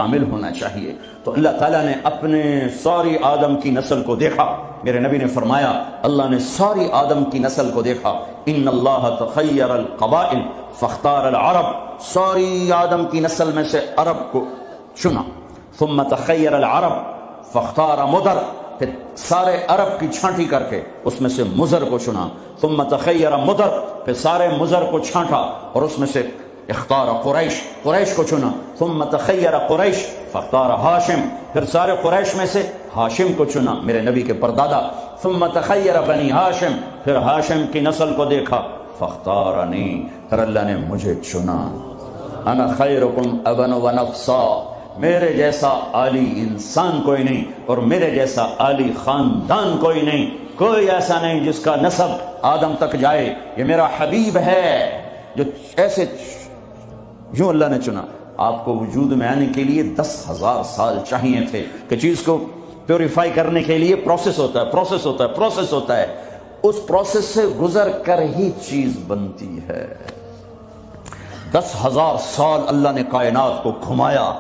کامل ہونا چاہیے۔ تو اللہ تعالیٰ نے اپنے ساری آدم کی نسل کو دیکھا، میرے نبی نے فرمایا اللہ نے ساری آدم کی نسل کو دیکھا، ان اللہ تخیر القبائل فاختار العرب، ساری آدم کی نسل میں سے عرب کو چنا، ثم تخیر العرب فاختار مدر، پھر سارے عرب کی چھانٹی کر کے اس میں سے مضر کو چنا، ثم تخیر مدر، پھر سارے مضر کو چھانٹا اور اس میں سے اختار قریش، قریش کو چنا، ثم تخیر قریش فاختار ہاشم، پھر سارے قریش میں سے ہاشم کو چنا، میرے نبی کے پردادا، ثم تخیر بنی ہاشم، پھر ہاشم کی نسل کو دیکھا، فاختارنی، پھر اللہ نے مجھے چنا، انا خیرکم ابن و نفسا، میرے جیسا عالی انسان کوئی نہیں اور میرے جیسا عالی خاندان کوئی نہیں، کوئی ایسا نہیں جس کا نسب آدم تک جائے، یہ میرا حبیب ہے جو ایسے یوں اللہ نے چنا۔ آپ کو وجود میں آنے کے لیے 10,000 سال چاہیے تھے کہ چیز کو پیوریفائی کرنے کے لیے پروسیس ہوتا ہے، اس پروسیس سے گزر کر ہی چیز بنتی ہے۔ 10,000 سال اللہ نے کائنات کو گھمایا،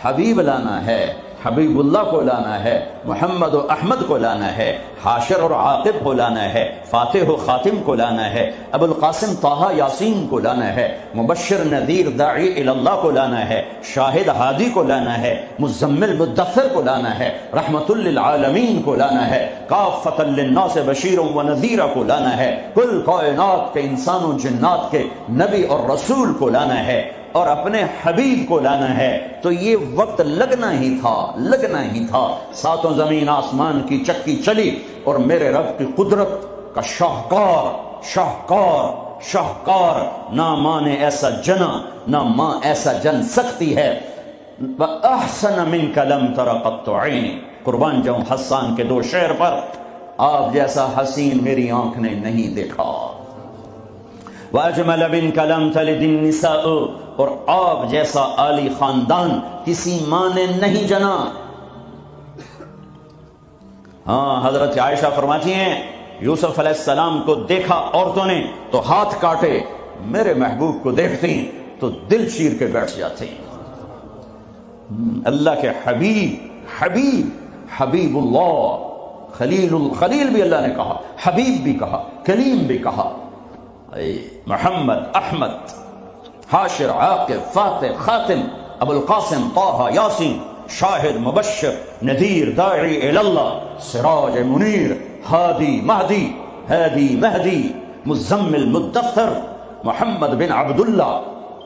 حبیب لانا ہے، حبیب اللہ کو لانا ہے، محمد و احمد کو لانا ہے، حاشر اور عاقب کو لانا ہے، فاتح و خاتم کو لانا ہے، ابو القاسم طہ یاسین کو لانا ہے، مبشر نذیر داعی اللہ کو لانا ہے، شاہد ہادی کو لانا ہے، مزمل مدثر کو لانا ہے، رحمت للعالمین کو لانا ہے، کافۃ للناس بشیر و نذیر کو لانا ہے، کل کائنات کے انسان و جنات کے نبی اور رسول کو لانا ہے اور اپنے حبیب کو لانا ہے۔ تو یہ وقت لگنا ہی تھا، ساتوں زمین آسمان کی چکی چلی اور میرے رب کی قدرت کا شاہکار نہ ماں نے ایسا جنا، نہ ماں ایسا جن سکتی ہے، وَأَحْسَنَ مِنْكَ لَمْ تَرَ قَطُّ عَيْنِي، قربان جاؤں حسان کے 2 شعر پر، آپ جیسا حسین میری آنکھ نے نہیں دیکھا، وَأَجْمَلَ مِنْكَ لَمْ تَلِدِ النِّسَاءُ، اور آپ جیسا عالی خاندان کسی ماں نے نہیں جنا۔ ہاں، حضرت عائشہ فرماتی ہیں یوسف علیہ السلام کو دیکھا عورتوں نے تو ہاتھ کاٹے، میرے محبوب کو دیکھتی تو دل چیر کے بیٹھ جاتے۔ اللہ کے حبیب اللہ، خلیل بھی اللہ نے کہا، حبیب بھی کہا، کلیم بھی کہا، محمد احمد حاشر عاقب فاتح خاتم ابو القاسم طہ یاسین، شاہد مبشر نذیر داعی اللہ، سراج منیر، ہادی مہدی، مزمل مدثر، محمد بن عبداللہ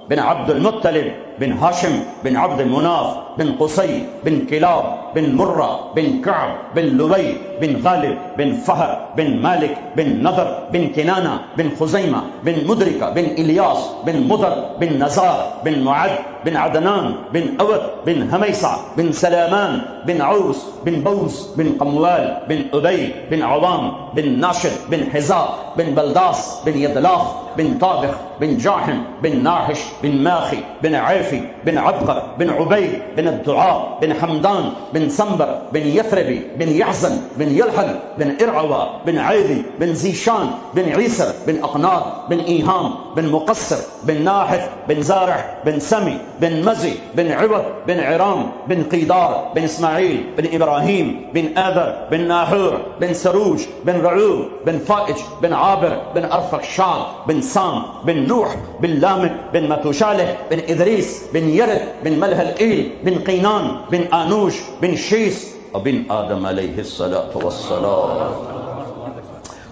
بن عبد المطلب بن ہاشم بن عبد مناف بن قصی بن کلاب بن مرہ بن کعب بن لبی بن غالب بن فہر بن مالک بن نضر بن کنانہ بن خزیمہ بن مدرکہ بن الیاس بن مدر بن نزار بن معد بن عدنان بن اوت بن حمیصہ بن سلامان بن عوس بن بوز بن قموال بن ابی بن عوام بن ناشد بن حزا بن بلداس بن یدلاف بن طابخ بن جاحم بن ناحش بن ماخی بن عیفی بن عبقر بن عبید بن الدعاء بن حمدان بن سنبر بن یثربی بن یحزن بن یلحل بن ارعوا بن عیدی بن زیشان بن عیسر بن اقناط بن ایہام بن مقصر بن ناحف بن زارع بن سمی بن مزی بن عوض بن عرام بن قیدار بن اسماعیل بن ابراہیم بن آذر بن ناحور بن سروج بن رعوب بن فائج بن عابر بن ارفخشاد بن سام بن نوح بن لامک بن متوشالح بن ادریس بن یرد بن ملح الإیل بن قینان بن آنوش بن شیس وبن آدم علیہ الصلاۃ والسلام۔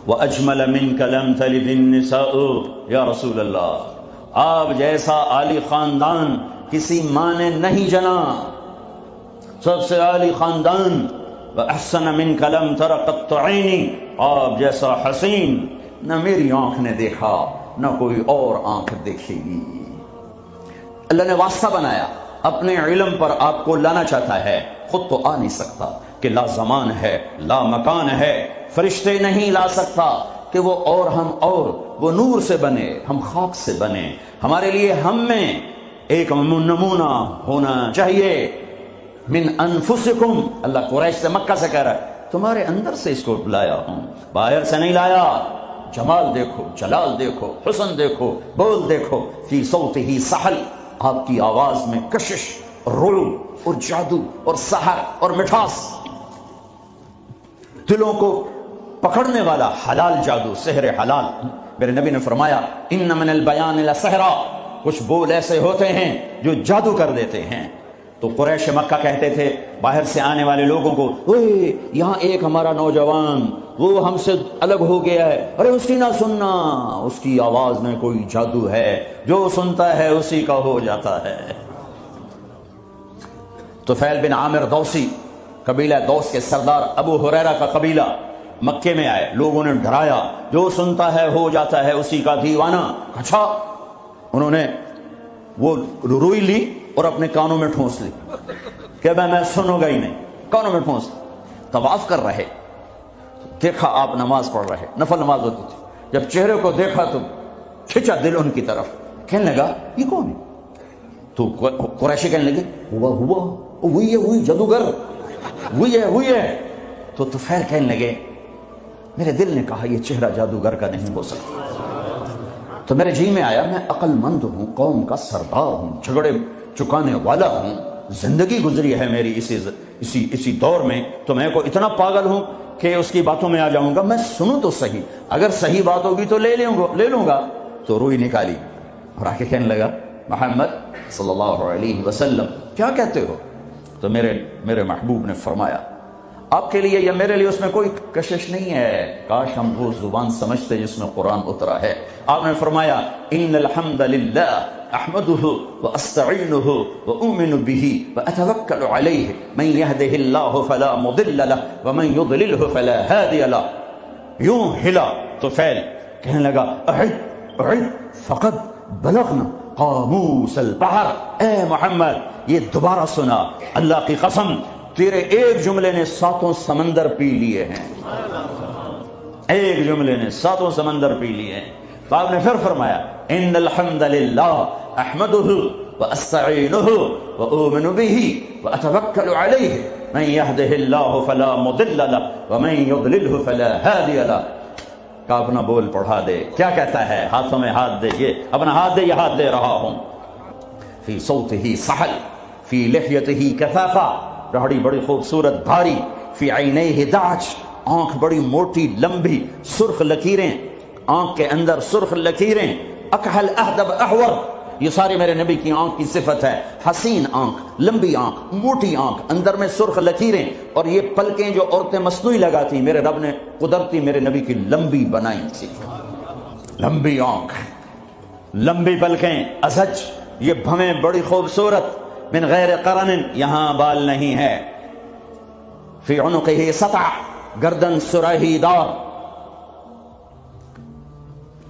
وَأَجْمَلَ مِنْكَ لَمْ تَلِدِ النِّسَاءُ، یا رسول اللہ آپ جیسا عالی خاندان کسی ماں نے نہیں جنا، سب سے عالی خاندان۔ وَأَحْسَنَ مِنْكَ لَمْ تَرَ قَطُّ عَيْنِي، آپ جیسا حسین نہ میری آنکھ نے دیکھا نہ کوئی اور آنکھ دیکھے گی۔ اللہ نے واسطہ بنایا، اپنے علم پر آپ کو لانا چاہتا ہے، خود تو آ نہیں سکتا کہ لا زمان ہے لا مکان ہے، فرشتے نہیں لا سکتا کہ وہ اور ہم اور، وہ نور سے بنے ہم خاک سے بنے، ہمارے لیے ہم میں ایک نمونہ ہونا چاہیے۔ من انفسکم، اللہ قریش سے مکہ سے کہہ رہا ہے تمہارے اندر سے اس کو لایا ہوں، باہر سے نہیں لایا۔ جمال دیکھو، جلال دیکھو، حسن دیکھو، بول دیکھو، فی صوتہ سحل، آپ کی آواز میں کشش اور رعب اور جادو اور سحر اور مٹھاس، دلوں کو پکڑنے والا حلال جادو، سحر حلال۔ میرے نبی نے فرمایا ان من البیان لسحرا، کچھ بول ایسے ہوتے ہیں جو جادو کر دیتے ہیں۔ تو قریش مکہ کہتے تھے باہر سے آنے والے لوگوں کو، اوے یہاں ایک ہمارا نوجوان وہ ہم سے الگ ہو گیا ہے، ارے اس کی نہ سننا، اس کی آواز میں کوئی جادو ہے، جو سنتا ہے اسی کا ہو جاتا ہے۔ طفیل بن عامر دوسی، قبیلہ دوس کے سردار ابو ہریرہ کا قبیلہ مکے میں آئے، لوگوں نے ڈرایا جو سنتا ہے ہو جاتا ہے اسی کا دیوانہ۔ اچھا، انہوں نے وہ روئی لی اور اپنے کانوں میں ٹھونس لی کہ میں سنوں گا ہی نہیں، کانوں میں ٹھونس۔ طواف کر رہے، دیکھا آپ نماز پڑھ رہے، نفل نماز ہوتی تھی، جب چہرے کو دیکھا تو کھینچا دل ان کی طرف، کہنے لگا یہ کون ہے؟ تو قریشی کہنے لگے ہوا وہی جادوگر، وہی ہے۔ تو طفیل کہنے لگے میرے دل نے کہا یہ چہرہ جادوگر کا نہیں ہو سکتا، تو میرے جی میں آیا میں عقل مند ہوں، قوم کا سردار ہوں، جھگڑے چکانے والا ہوں، زندگی گزری ہے میری اسی دور میں، تو میں کو اتنا پاگل ہوں کہ اس کی باتوں میں آ جاؤں گا؟ میں سنوں تو صحیح، اگر صحیح بات ہوگی تو لے لوں گا۔ تو روئی نکالی اور آ کے کہنے لگا محمد صلی اللہ علیہ وسلم کیا کہتے ہو؟ تو میرے محبوب نے فرمایا آپ کے لیے یا میرے لیے اس میں کوئی کشش نہیں ہے، کاش ہم وہ زبان سمجھتے جس میں قرآن اترا ہے۔ آپ نے فرمایا ان الحمد للہ احمده واستعینه واؤمن به واتوکل علیہ من یهده اللہ فلا مضل له ومن یضلله فلا ہادی له۔ یوں ہلا تو فعل کہنے لگا اعد فقد بلغنا قاموس البحر، اے محمد یہ دوبارہ سنا، اللہ کی قسم تیرے ایک جملے نے 7 سمندر پی لیے ہیں، ایک جملے نے 7 سمندر پی لیے ہیں۔ تو آپ نے پھر فرمایا ان الحمد للہ احمده واستعینه واؤمن به واتوکل علیہ من یهده اللہ فلا مضل له ومن یضلله فلا ہادی له۔ کا اپنا بول پڑھا دے، کیا کہتا ہے؟ ہاتھوں میں ہاتھ دے، یہ اپنا ہاتھ دے، یہ ہاتھ دے رہا ہوں۔ فی صوته سحل فی لحیته کثافہ، داڑھی بڑی خوبصورت بھاری، فی عینیہ دعج، آنکھ بڑی موٹی لمبی، سرخ لکیریں، آنکھ کے اندر سرخ لکیریں، اکحل اہدب احور، یہ ساری میرے نبی کی آنکھ کی صفت ہے، حسین آنکھ، لمبی آنکھ، موٹی آنکھ، اندر میں سرخ لکیریں، اور یہ پلکیں جو عورتیں مصنوعی لگاتی میرے رب نے قدرتی میرے نبی کی لمبی بنائی تھی، لمبی آنکھ، لمبی پلکیں، ازج، یہ بھویں بڑی خوبصورت، من غیر قرن، یہاں بال نہیں ہے، فی عنقہ سطع، گردن سراہی دار،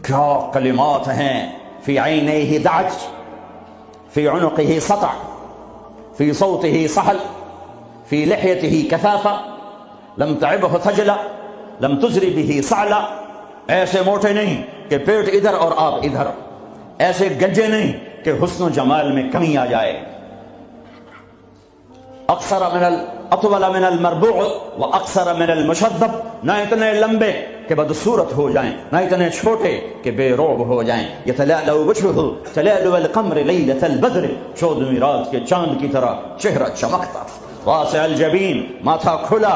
کیا کلمات ہیں، فی عینیہ دعج، فی عنقہ سطع، فی صوتہ سحل، فی لحیتہ کثافہ، لم تعبہ خجلہ، لم تزری بہ صعلہ، ایسے موٹے نہیں کہ پیٹ ادھر اور آپ ادھر، ایسے گجے نہیں کہ حسن و جمال میں کمی آ جائے، اطول من المربوع و اقصر من المشذب، نہ اتنے لمبے کہ بدصورت ہو جائیں، نہ اتنے چھوٹے کہ بے رعب ہو جائیں، یتلألأ وجهه تلألؤ القمر لیلة البدر، 14ویں رات کے چاند کی طرح چہرہ چمکتا، واسع الجبین، ماتھا کھلا،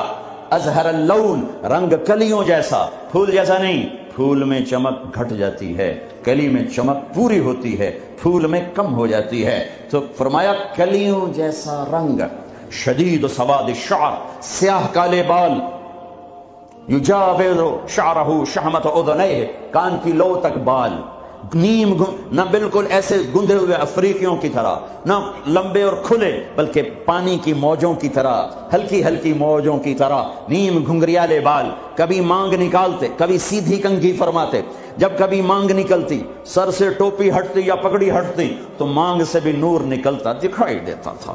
ازہر اللون، رنگ کلیوں جیسا، پھول جیسا نہیں، پھول میں چمک گھٹ جاتی ہے، کلی میں چمک پوری ہوتی ہے، پھول میں کم ہو جاتی ہے، تو فرمایا کلیوں جیسا رنگ، شدید سواد الشعر، سیاہ کالے بال، یجاوز شعرہ شحمت اذنیہ، کان کی لو تک بال، نیم نہ بالکل ایسے گندے ہوئے افریقیوں کی طرح، نہ لمبے اور کھلے بلکہ پانی کی موجوں کی طرح، ہلکی ہلکی موجوں کی طرح، نیم گھنگریالے بال، کبھی مانگ نکالتے، کبھی سیدھی کنگھی فرماتے، جب کبھی مانگ نکلتی، سر سے ٹوپی ہٹتی یا پگڑی ہٹتی تو مانگ سے بھی نور نکلتا دکھائی دیتا تھا۔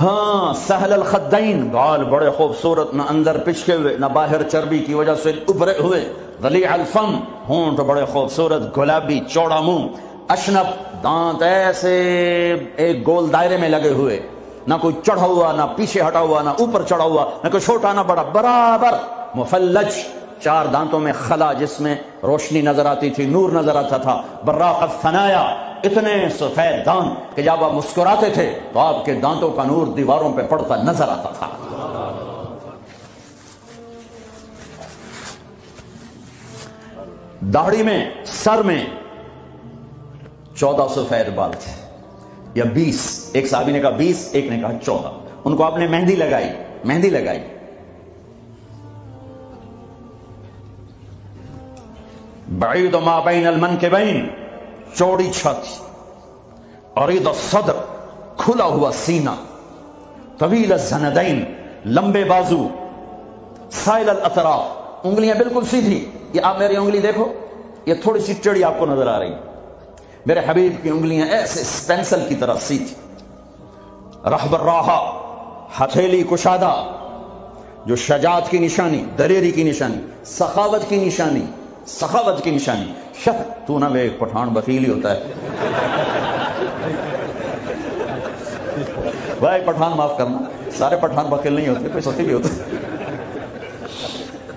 ہاں، سہل الخدین، گال بڑے خوبصورت، نہ اندر پچکے ہوئے نہ باہر چربی کی وجہ سے ابھرے ہوئے، ضلیع الفم، ہونٹ بڑے خوبصورت گلابی چوڑا منہ، اشنب، دانت ایسے ایک گول دائرے میں لگے ہوئے، نہ کوئی چڑھا ہوا نہ پیچھے ہٹا ہوا نہ اوپر چڑھا ہوا، نہ کوئی چھوٹا نہ بڑا، برابر، مفلج، 4 دانتوں میں خلا، جس میں روشنی نظر آتی تھی، نور نظر آتا تھا، براق الثنایا، اتنے سفید دانت کہ جب آپ مسکراتے تھے تو آپ کے دانتوں کا نور دیواروں پہ پڑتا نظر آتا تھا۔ داڑھی میں، سر میں 14 سفید بال تھے یا 20، ایک صحابی نے کہا 20، ایک نے کہا 14۔ ان کو آپ نے مہندی لگائی۔ بعید ما بین المنکبین، چوڑی چھاتی، عریض الصدر، کھلا ہوا سینہ، طویل الزندین، لمبے بازو، سائل الاطراف، انگلیاں بالکل سیدھی۔ یہ آپ میری انگلی دیکھو، یہ تھوڑی سی ٹیڑھی آپ کو نظر آ رہی، میرے حبیب کی انگلیاں ایسے پینسل کی طرح سیدھی۔ رحب الراحہ، ہتھیلی کشادہ، جو شجاعت کی نشانی، دلیری کی نشانی، سخاوت کی نشانی۔ تو نہ ایک پٹھان بخیل ہی ہوتا ہے بھائی، پٹھان معاف کرنا، سارے پٹھان بخیل نہیں ہوتے، کوئی سخی بھی ہوتا ہے۔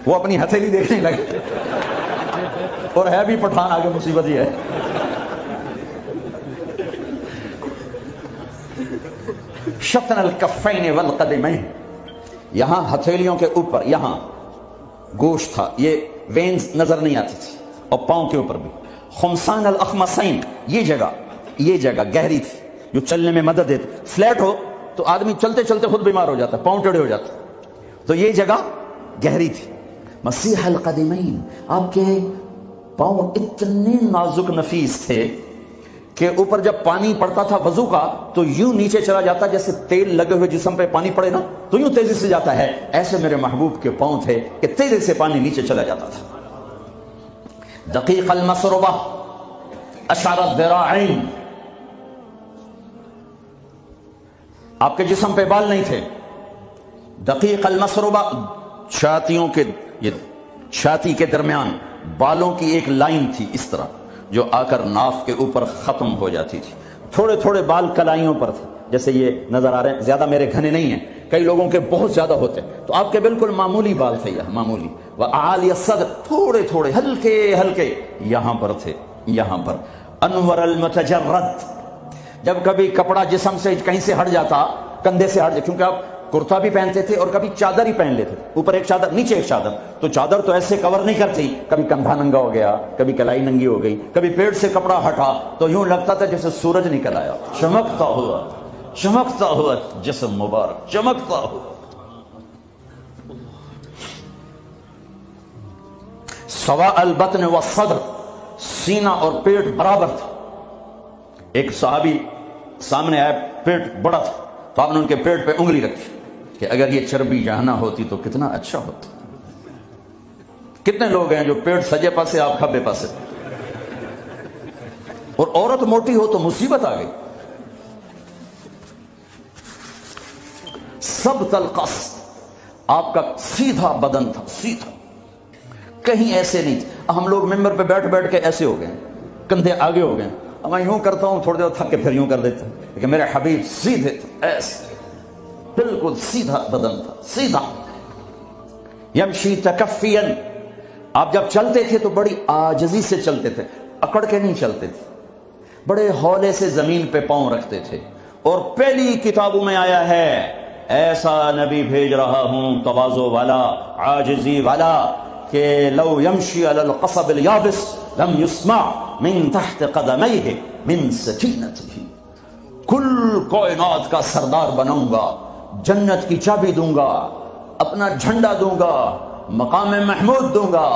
وہ اپنی ہتھیلی دیکھنے لگے اور ہے بھی پٹھان، آگے مصیبت ہی ہے۔ شطن الکفین والقدمین، یہاں ہتھیلیوں کے اوپر یہاں گوشت تھا، یہ وینز نظر نہیں آتی تھی، اور پاؤں کے اوپر بھی۔ خمسان الاخمصین، یہ جگہ گہری تھی جو چلنے میں مدد دیتی۔ فلیٹ ہو تو آدمی چلتے چلتے خود بیمار ہو جاتا، پاؤں ٹیڑھے ہو جاتے، تو یہ جگہ گہری تھی۔ مسیح القدمین، آپ کے پاؤں اتنے نازک نفیس تھے کہ اوپر جب پانی پڑتا تھا وضو کا تو یوں نیچے چلا جاتا، جیسے تیل لگے ہوئے جسم پہ پانی پڑے نا تو یوں تیزی سے جاتا ہے، ایسے میرے محبوب کے پاؤں تھے کہ تیزی سے پانی نیچے چلا جاتا تھا۔ دقیق المسربہ، اشعر الذراعین، آپ کے جسم پہ بال نہیں تھے۔ دقیق المسربہ، چھاتیوں کے، یہ چھاتی کے درمیان بالوں کی ایک لائن تھی اس طرح، جو آ کر ناف کے اوپر ختم ہو جاتی تھی۔ تھوڑے تھوڑے بال کلائیوں پر تھے، جیسے یہ نظر آ رہے ہیں، زیادہ میرے گھنے نہیں ہیں، کئی لوگوں کے بہت زیادہ ہوتے، تو آپ کے بالکل معمولی بال تھے، یہ معمولی۔ وَأَعَالِيَ الصَّدْرِ، تھوڑے تھوڑے ہلکے یہاں پر تھے، یہاں پر۔ انور المتجرد، جب کبھی کپڑا جسم سے کہیں سے ہٹ جاتا، کندھے سے ہٹ جاتا، کیونکہ آپ کرتا بھی پہنتے تھے اور کبھی چادر ہی پہن لیتے، اوپر ایک چادر نیچے ایک چادر، تو چادر تو ایسے کور نہیں کرتی، کبھی کندھا ننگا ہو گیا، کبھی کلائی ننگی ہو گئی، کبھی پیٹ سے کپڑا ہٹا تو یوں لگتا تھا جیسے سورج نکل آیا، چمکتا ہوا جسم مبارک، چمکتا ہوا۔ سواء البطن والصدر، سینہ اور پیٹ برابر تھا۔ ایک صحابی سامنے آئے، پیٹ بڑا تھا، تو آپ نے ان کے پیٹ پہ انگلی رکھی کہ اگر یہ چربی یہاں نہ ہوتی تو کتنا اچھا ہوتا۔ کتنے لوگ ہیں جو پیٹ سجے پاسے، آپ کھبے پاسے، اور عورت موٹی ہو تو مصیبت آ گئی۔ سب تلقص، آپ کا سیدھا بدن تھا، سیدھا، کہیں ایسے نہیں تھے۔ ہم لوگ ممبر پہ بیٹھ کے ایسے ہو گئے، کندھے آگے ہو گئے، میں یوں کرتا ہوں، تھوڑی دیر تھک کے پھر یوں کر دیتا ہوں، لیکن میرے حبیب سیدھے تھے، ایسے بالکل سیدھا بدن تھا، سیدھا۔ یمشی تکفیا، آپ جب چلتے تھے تو بڑی عاجزی سے چلتے تھے، اکڑ کے نہیں چلتے تھے، بڑے ہولے سے زمین پہ پاؤں رکھتے تھے۔ اور پہلی کتابوں میں آیا ہے ایسا نبی بھیج رہا ہوں تواضع والا، عاجزی والا، کہ لو یمشی علی القصب الیابس لم یسمع من تحت قدمیہ من سکینتہ، کل کائنات کا سردار بناؤں گا، جنت کی چابی دوں گا، اپنا جھنڈا دوں گا، مقام محمود دوں گا،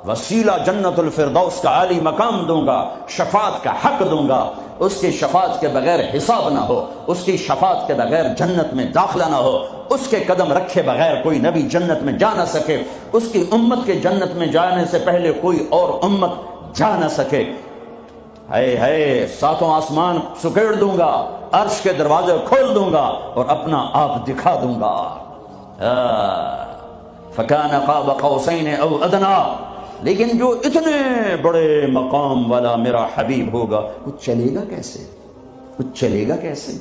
وسیلہ جنت الفردوس کا عالی مقام دوں گا، شفاعت کا حق دوں گا، اس کی شفاعت کے بغیر حساب نہ ہو، اس کی شفاعت کے بغیر جنت میں داخلہ نہ ہو، اس کے قدم رکھے بغیر کوئی نبی جنت میں جا نہ سکے، اس کی امت کے جنت میں جانے سے پہلے کوئی اور امت جا نہ سکے۔ ہے ساتوں آسمان سکیڑ دوں گا، عرش کے دروازے کھول دوں گا اور اپنا آپ دکھا دوں گا۔ فَكَانَ قَابَ قَوْسَيْنِ أَوْ أَدْنَىٰ، لیکن جو اتنے بڑے مقام والا میرا حبیب ہوگا، وہ چلے گا کیسے؟ وہ چلے گا کیسے؟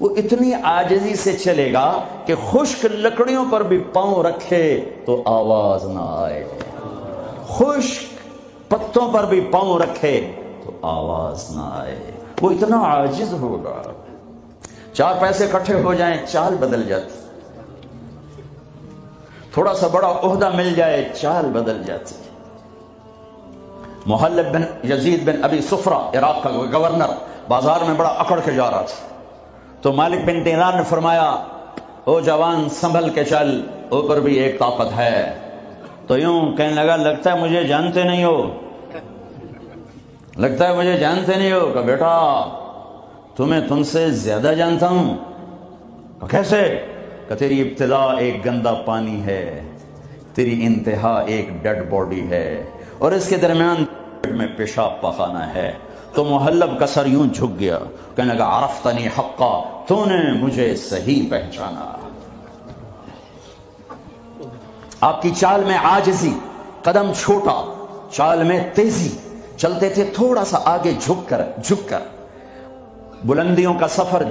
وہ اتنی عاجزی سے چلے گا کہ خشک لکڑیوں پر بھی پاؤں رکھے تو آواز نہ آئے۔ خشک پتوں پر بھی پاؤں رکھے تو آواز نہ آئے، وہ اتنا عاجز ہوگا۔ 4 پیسے اکٹھے ہو جائیں چال بدل جاتی، تھوڑا سا بڑا عہدہ مل جائے چال بدل جاتی۔ محلب بن یزید بن ابی صفرہ عراق کا گورنر بازار میں بڑا اکڑ کے جا رہا تھا، تو مالک بن دینار نے فرمایا او جوان سنبھل کے چل، اوپر بھی ایک طاقت ہے۔ تو یوں کہنے لگا لگتا ہے مجھے جانتے نہیں ہو، لگتا ہے مجھے جانتے نہیں ہو۔ کہ بیٹا تمہیں تم سے زیادہ جانتا ہوں۔ کہ کیسے؟ کہ تیری ابتدا ایک گندا پانی ہے، تیری انتہا ایک ڈیڈ باڈی ہے، اور اس کے درمیان میں پیشاب پخانہ ہے۔ تو محلب کا سر یوں جھک گیا، کہنے لگا عرفتنی حقا، تو نے مجھے صحیح پہچانا۔ آپ کی چال میں عاجزی، قدم چھوٹا، چال میں تیزی، چلتے تھے تھوڑا سا آگے جھک کر۔ بلندیوں کا سفر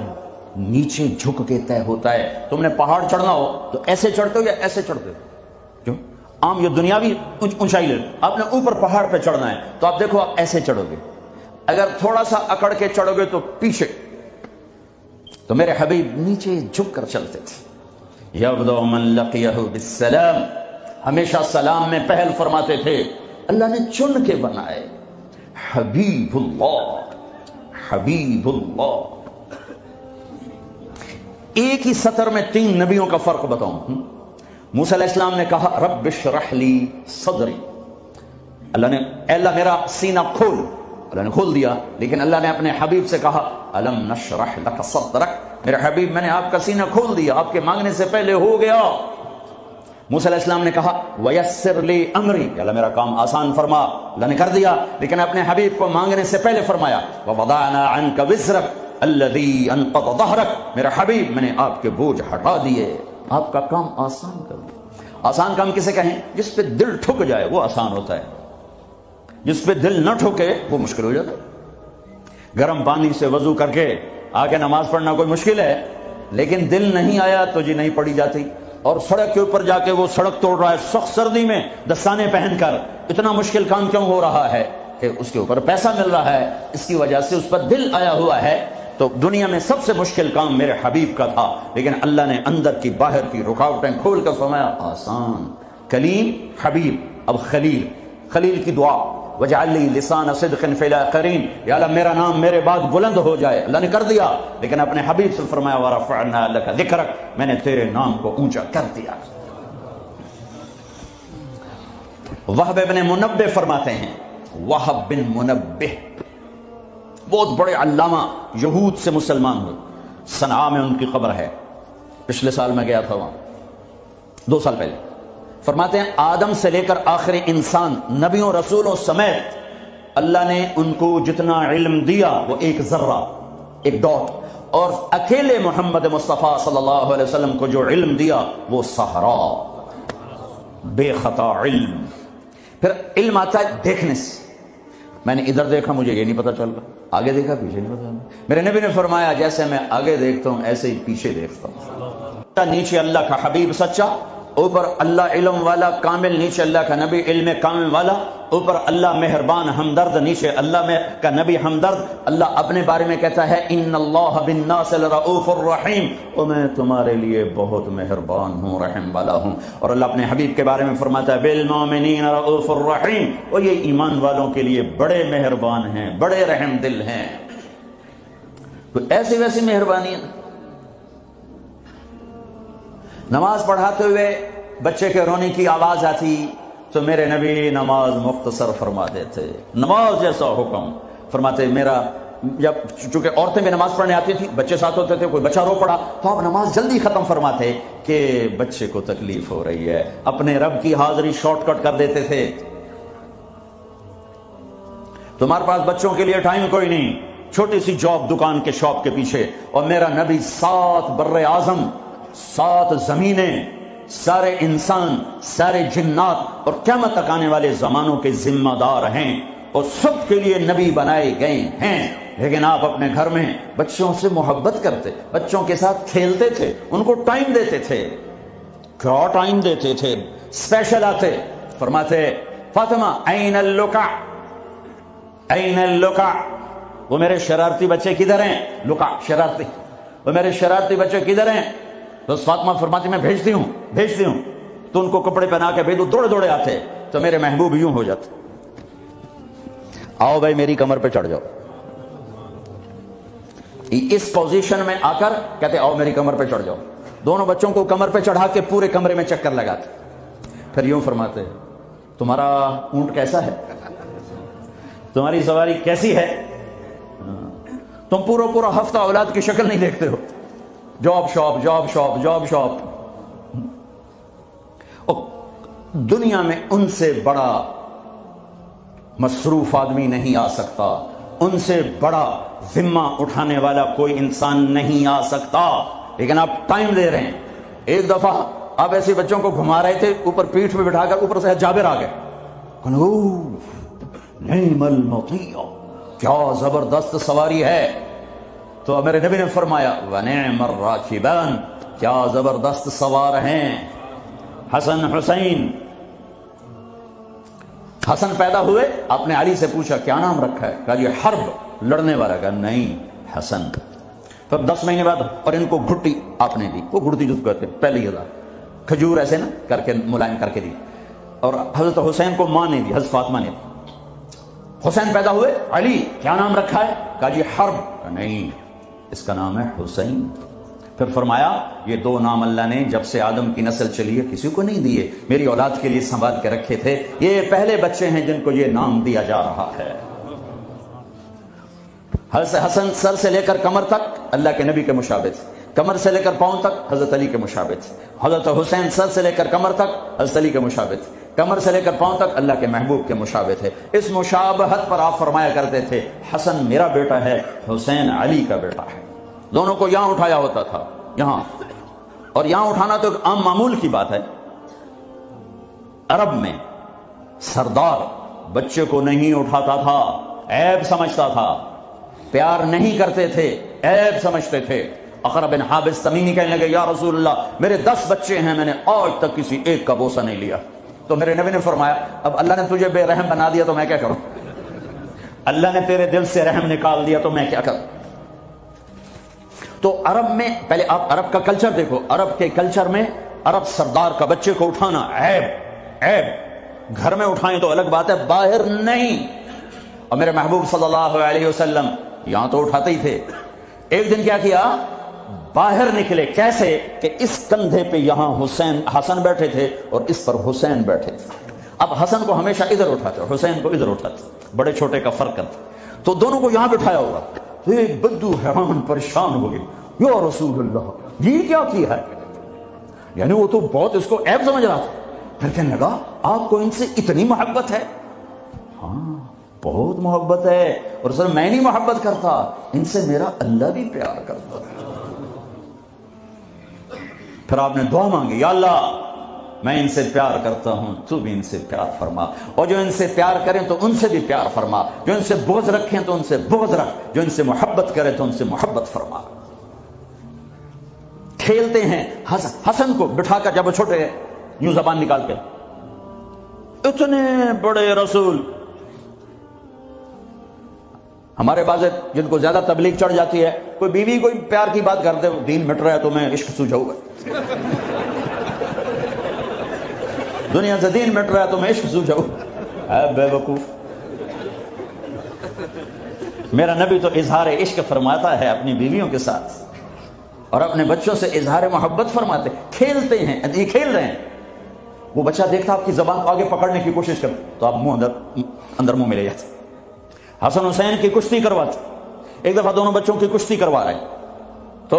نیچے جھک کے طے ہوتا ہے۔ تم نے پہاڑ چڑھنا ہو تو ایسے چڑھتے ہو یا ایسے چڑھتے ہو؟ کیوں؟ عام یہ دنیاوی اونچائی لے، آپ نے اوپر پہاڑ پہ چڑھنا ہے تو آپ دیکھو آپ ایسے چڑھو گے، اگر تھوڑا سا اکڑ کے چڑھو گے تو پیچھے۔ تو میرے حبیب نیچے جھک کر چلتے تھے۔ یبدأ من لقیہ بالسلام، ہمیشہ سلام میں پہل فرماتے تھے۔ اللہ نے چن کے بنائے، حبیب اللہ، حبیب اللہ۔ ایک ہی سطر میں 3 نبیوں کا فرق بتاؤں۔ موسیٰ علیہ السلام نے کہا رب اشرح لی صدری، اللہ نے اے اللہ میرا سینہ کھول، اللہ نے کھول دیا۔ لیکن اللہ نے اپنے حبیب سے کہا الم نشرح لک صدرک، میرے حبیب میں نے آپ کا سینہ کھول دیا، آپ کے مانگنے سے پہلے ہو گیا۔ موسیٰ علیہ السلام نے کہا ویسر لی امری، اللہ میرا کام آسان فرما، اللہ نے کر دیا۔ لیکن اپنے حبیب کو مانگنے سے پہلے فرمایا ووضعنا عنک وزرک الذی انقض ظہرک، میرے حبیب میں نے آپ کے بوجھ ہٹا دیے، آپ کا کام آسان کر دیا۔ آسان کام کسے کہیں؟ جس پہ دل ٹھک جائے وہ آسان ہوتا ہے، جس پہ دل نہ ٹھکے وہ مشکل ہو جاتا ہے۔ گرم پانی سے وضو کر کے آگے نماز پڑھنا کوئی مشکل ہے، لیکن دل نہیں آیا تو جی نہیں پڑھی جاتی۔ اور سڑک کے اوپر جا کے وہ سڑک توڑ رہا ہے سخت سردی میں دستانے پہن کر، اتنا مشکل کام کیوں ہو رہا ہے؟ کہ اس کے اوپر پیسہ مل رہا ہے، اس کی وجہ سے اس پر دل آیا ہوا ہے۔ تو دنیا میں سب سے مشکل کام میرے حبیب کا تھا، لیکن اللہ نے اندر کی باہر کی رکاوٹیں کھول کر فرمایا آسان۔ کلیم، حبیب، اب خلیل، خلیل کی دعا وجعل لی لسان صدق فی الاخرین، یا اللہ میرا نام میرے بعد بلند ہو جائے، اللہ نے کر دیا۔ لیکن اپنے حبیب سے فرمایا ورفعنا لک ذکرک، میں نے تیرے نام کو اونچا کر دیا۔ وہب بن منبہ فرماتے ہیں، وہب بن منبہ بہت بڑے علامہ، یہود سے مسلمان ہوئے، صنعاء میں ان کی قبر ہے، پچھلے سال میں گیا تھا وہاں 2 سال پہلے۔ فرماتے ہیں آدم سے لے کر آخری انسان، نبیوں رسولوں سمیت اللہ نے ان کو جتنا علم دیا وہ ایک ذرہ، ایک ڈاٹ، اور اکیلے محمد مصطفیٰ صلی اللہ علیہ وسلم کو جو علم دیا وہ صحرا، بے خطا علم۔ پھر علم آتا ہے دیکھنے سے، میں نے ادھر دیکھا مجھے یہ نہیں پتا چل رہا، آگے دیکھا پیچھے نہیں پتا۔ میرے نبی نے فرمایا جیسے میں آگے دیکھتا ہوں ایسے ہی پیچھے دیکھتا ہوں۔ نیچے اللہ کا حبیب سچا، اوپر اللہ علم والا کامل، نیچے اللہ کا نبی علم کامل والا، اوپر اللہ مہربان ہمدرد، نیچے اللہ کا نبی ہمدرد۔ اللہ اپنے بارے میں کہتا ہے ان اللہ بالناس لرؤوف الرحیم، اور میں تمہارے لیے بہت مہربان ہوں، رحم والا ہوں۔ اور اللہ اپنے حبیب کے بارے میں فرماتا ہے بالمؤمنین رؤوف الرحیم، اور یہ ایمان والوں کے لیے بڑے مہربان ہیں، بڑے رحم دل ہیں۔ تو ایسی ویسی مہربانی، نماز پڑھاتے ہوئے بچے کے رونے کی آواز آتی تو میرے نبی نماز مختصر فرماتے تھے، نماز جیسا حکم فرماتے۔ میرا جب چونکہ عورتیں بھی نماز پڑھنے آتی تھی، بچے ساتھ ہوتے تھے، کوئی بچہ رو پڑا تو آپ نماز جلدی ختم فرماتے کہ بچے کو تکلیف ہو رہی ہے، اپنے رب کی حاضری شارٹ کٹ کر دیتے تھے۔ تمہارے پاس بچوں کے لیے ٹائم کوئی نہیں، چھوٹی سی جاب، دکان کے شاپ کے پیچھے، اور میرا نبی 7 بر اعظم، 7 زمینیں، سارے انسان، سارے جنات اور قیامت تک آنے والے زمانوں کے ذمہ دار ہیں، اور سب کے لیے نبی بنائے گئے ہیں۔ لیکن آپ اپنے گھر میں بچوں سے محبت کرتے، بچوں کے ساتھ کھیلتے تھے، ان کو ٹائم دیتے تھے۔ کیا ٹائم دیتے تھے؟ اسپیشل آتے، فرماتے فاطمہ این اللقع این اللقع، وہ میرے شرارتی بچے کدھر ہیں؟ لقع شرارتی، وہ میرے شرارتی بچے کدھر ہیں؟ تو فاطمہ فرماتی میں بھیجتی ہوں، تو ان کو کپڑے پہنا کے بھیجو، دوڑے دوڑے آتے تو میرے محبوب یوں ہو جاتے، آؤ بھائی میری کمر پہ چڑھ جاؤ، اس پوزیشن میں آ کر کہتے آؤ میری کمر پہ چڑھ جاؤ، دونوں بچوں کو کمر پہ چڑھا کے پورے کمرے میں چکر لگاتے، پھر یوں فرماتے تمہارا اونٹ کیسا ہے، تمہاری سواری کیسی ہے، تم پورا ہفتہ اولاد کی شکل نہیں دیکھتے ہو، جاب شاپ۔ دنیا میں ان سے بڑا مصروف آدمی نہیں آ سکتا، ان سے بڑا ذمہ اٹھانے والا کوئی انسان نہیں آ سکتا، لیکن آپ ٹائم دے رہے ہیں۔ ایک دفعہ آپ ایسے بچوں کو گھما رہے تھے، اوپر پیٹھ پہ بٹھا کر، اوپر سے جابر آ گئے، نعم المطیع، کیا زبردست سواری ہے، تو میرے نبی نے فرمایا وَنِعْمَ الرَّاكِبَانِ، کیا زبردست سوار ہیں حسن حسین۔ حسن پیدا ہوئے، آپ نے علی سے پوچھا کیا نام رکھا ہے، کہا یہ حرب، لڑنے والا، کہا نہیں حسن۔ پھر 10 مہینے بعد اور ان کو گھٹی آپ نے دی، وہ گھٹی جس کو کہتے ہیں پہلی ہزار کھجور ایسے نا کر کے ملائم کر کے دی، اور حضرت حسین کو ماں نے دی، حضرت فاطمہ نے دی۔ حسین پیدا ہوئے، علی کیا نام رکھا ہے، کہا جی حرب، کہا نہیں اس کا نام ہے حسین۔ پھر فرمایا یہ 2 نام اللہ نے جب سے آدم کی نسل چلی ہے کسی کو نہیں دیے، میری اولاد کے لیے سنبھال کے رکھے تھے، یہ پہلے بچے ہیں جن کو یہ نام دیا جا رہا ہے۔ حضرت حسن سر سے لے کر کمر تک اللہ کے نبی کے مشابہ تھے، کمر سے لے کر پاؤں تک حضرت علی کے مشابہ تھے۔ حضرت حسین سر سے لے کر کمر تک حضرت علی کے مشابہ تھے، کمر سے لے کر پاؤں تک اللہ کے محبوب کے مشابہ تھے۔ اس مشابہت پر آپ فرمایا کرتے تھے حسن میرا بیٹا ہے، حسین علی کا بیٹا ہے۔ دونوں کو یہاں اٹھایا ہوتا تھا، یہاں، اور یہاں اٹھانا تو ایک عام معمول کی بات ہے۔ عرب میں سردار بچے کو نہیں اٹھاتا تھا، عیب سمجھتا تھا، پیار نہیں کرتے تھے، عیب سمجھتے تھے۔ اقرع بن حابس تمیمی کہنے لگے یا رسول اللہ میرے 10 بچے ہیں، میں نے آج تک کسی ایک کا بوسہ نہیں لیا۔ تو میرے نبی نے فرمایا اب اللہ نے تجھے بے رحم بنا دیا تو میں کیا کروں، اللہ نے تیرے دل سے رحم نکال دیا تو میں کیا کروں۔ تو عرب میں پہلے آپ عرب کا کلچر دیکھو، عرب کے کلچر میں عرب سردار کا بچے کو اٹھانا عیب، گھر میں اٹھائیں تو الگ بات ہے، باہر نہیں۔ اور میرے محبوب صلی اللہ علیہ وسلم یہاں تو اٹھاتے ہی تھے۔ ایک دن کیا کیا، باہر نکلے، کیسے کہ اس کندھے پہ یہاں حسن بیٹھے تھے اور اس پر حسین بیٹھے تھے۔ اب حسن کو ہمیشہ ادھر اٹھاتے، حسین کو ادھر اٹھاتے، بڑے چھوٹے کا فرق کرتے، تو دونوں کو یہاں بٹھایا ہوا۔ ایک بدو حیران پریشان ہو گئے، یا رسول اللہ یہ کیا کیا ہے، یعنی وہ تو بہت اس کو عیب سمجھ رہا تھا۔ پھر کہنے لگا آپ کو ان سے اتنی محبت ہے؟ ہاں بہت محبت ہے، اور سر میں نہیں محبت کرتا، ان سے میرا اللہ بھی پیار کرتا۔ پھر آپ نے دعا مانگی یا اللہ میں ان سے پیار کرتا ہوں، تو بھی ان سے پیار فرما، اور جو ان سے پیار کریں تو ان سے بھی پیار فرما، جو ان سے بغض رکھیں تو ان سے بغض رکھ، جو ان سے محبت کرے تو ان سے محبت فرما۔ کھیلتے ہیں حسن کو بٹھا کر، جب وہ چھوٹے ہیں یوں زبان نکال کے، اتنے بڑے رسول۔ ہمارے بعض جن کو زیادہ تبلیغ چڑھ جاتی ہے، کوئی بیوی کوئی پیار کی بات کرتے ہو، دین مٹ رہا ہے تو میں عشق سوجھاؤں گا، دنیا سے دین مٹ رہا ہے تو میں عشق سوجھاؤں، اے بے وقوف۔ میرا نبی تو اظہار عشق فرماتا ہے اپنی بیویوں کے ساتھ، اور اپنے بچوں سے اظہار محبت فرماتے۔ کھیلتے ہیں، یہ کھیل رہے ہیں، وہ بچہ دیکھتا آپ کی زبان کو آگے پکڑنے کی کوشش کرتے تو آپ منہ اندر منہ ملے جاتے۔ حسن حسین کی کشتی کرواتے، ایک دفعہ دونوں بچوں کی کشتی کروا رہے تو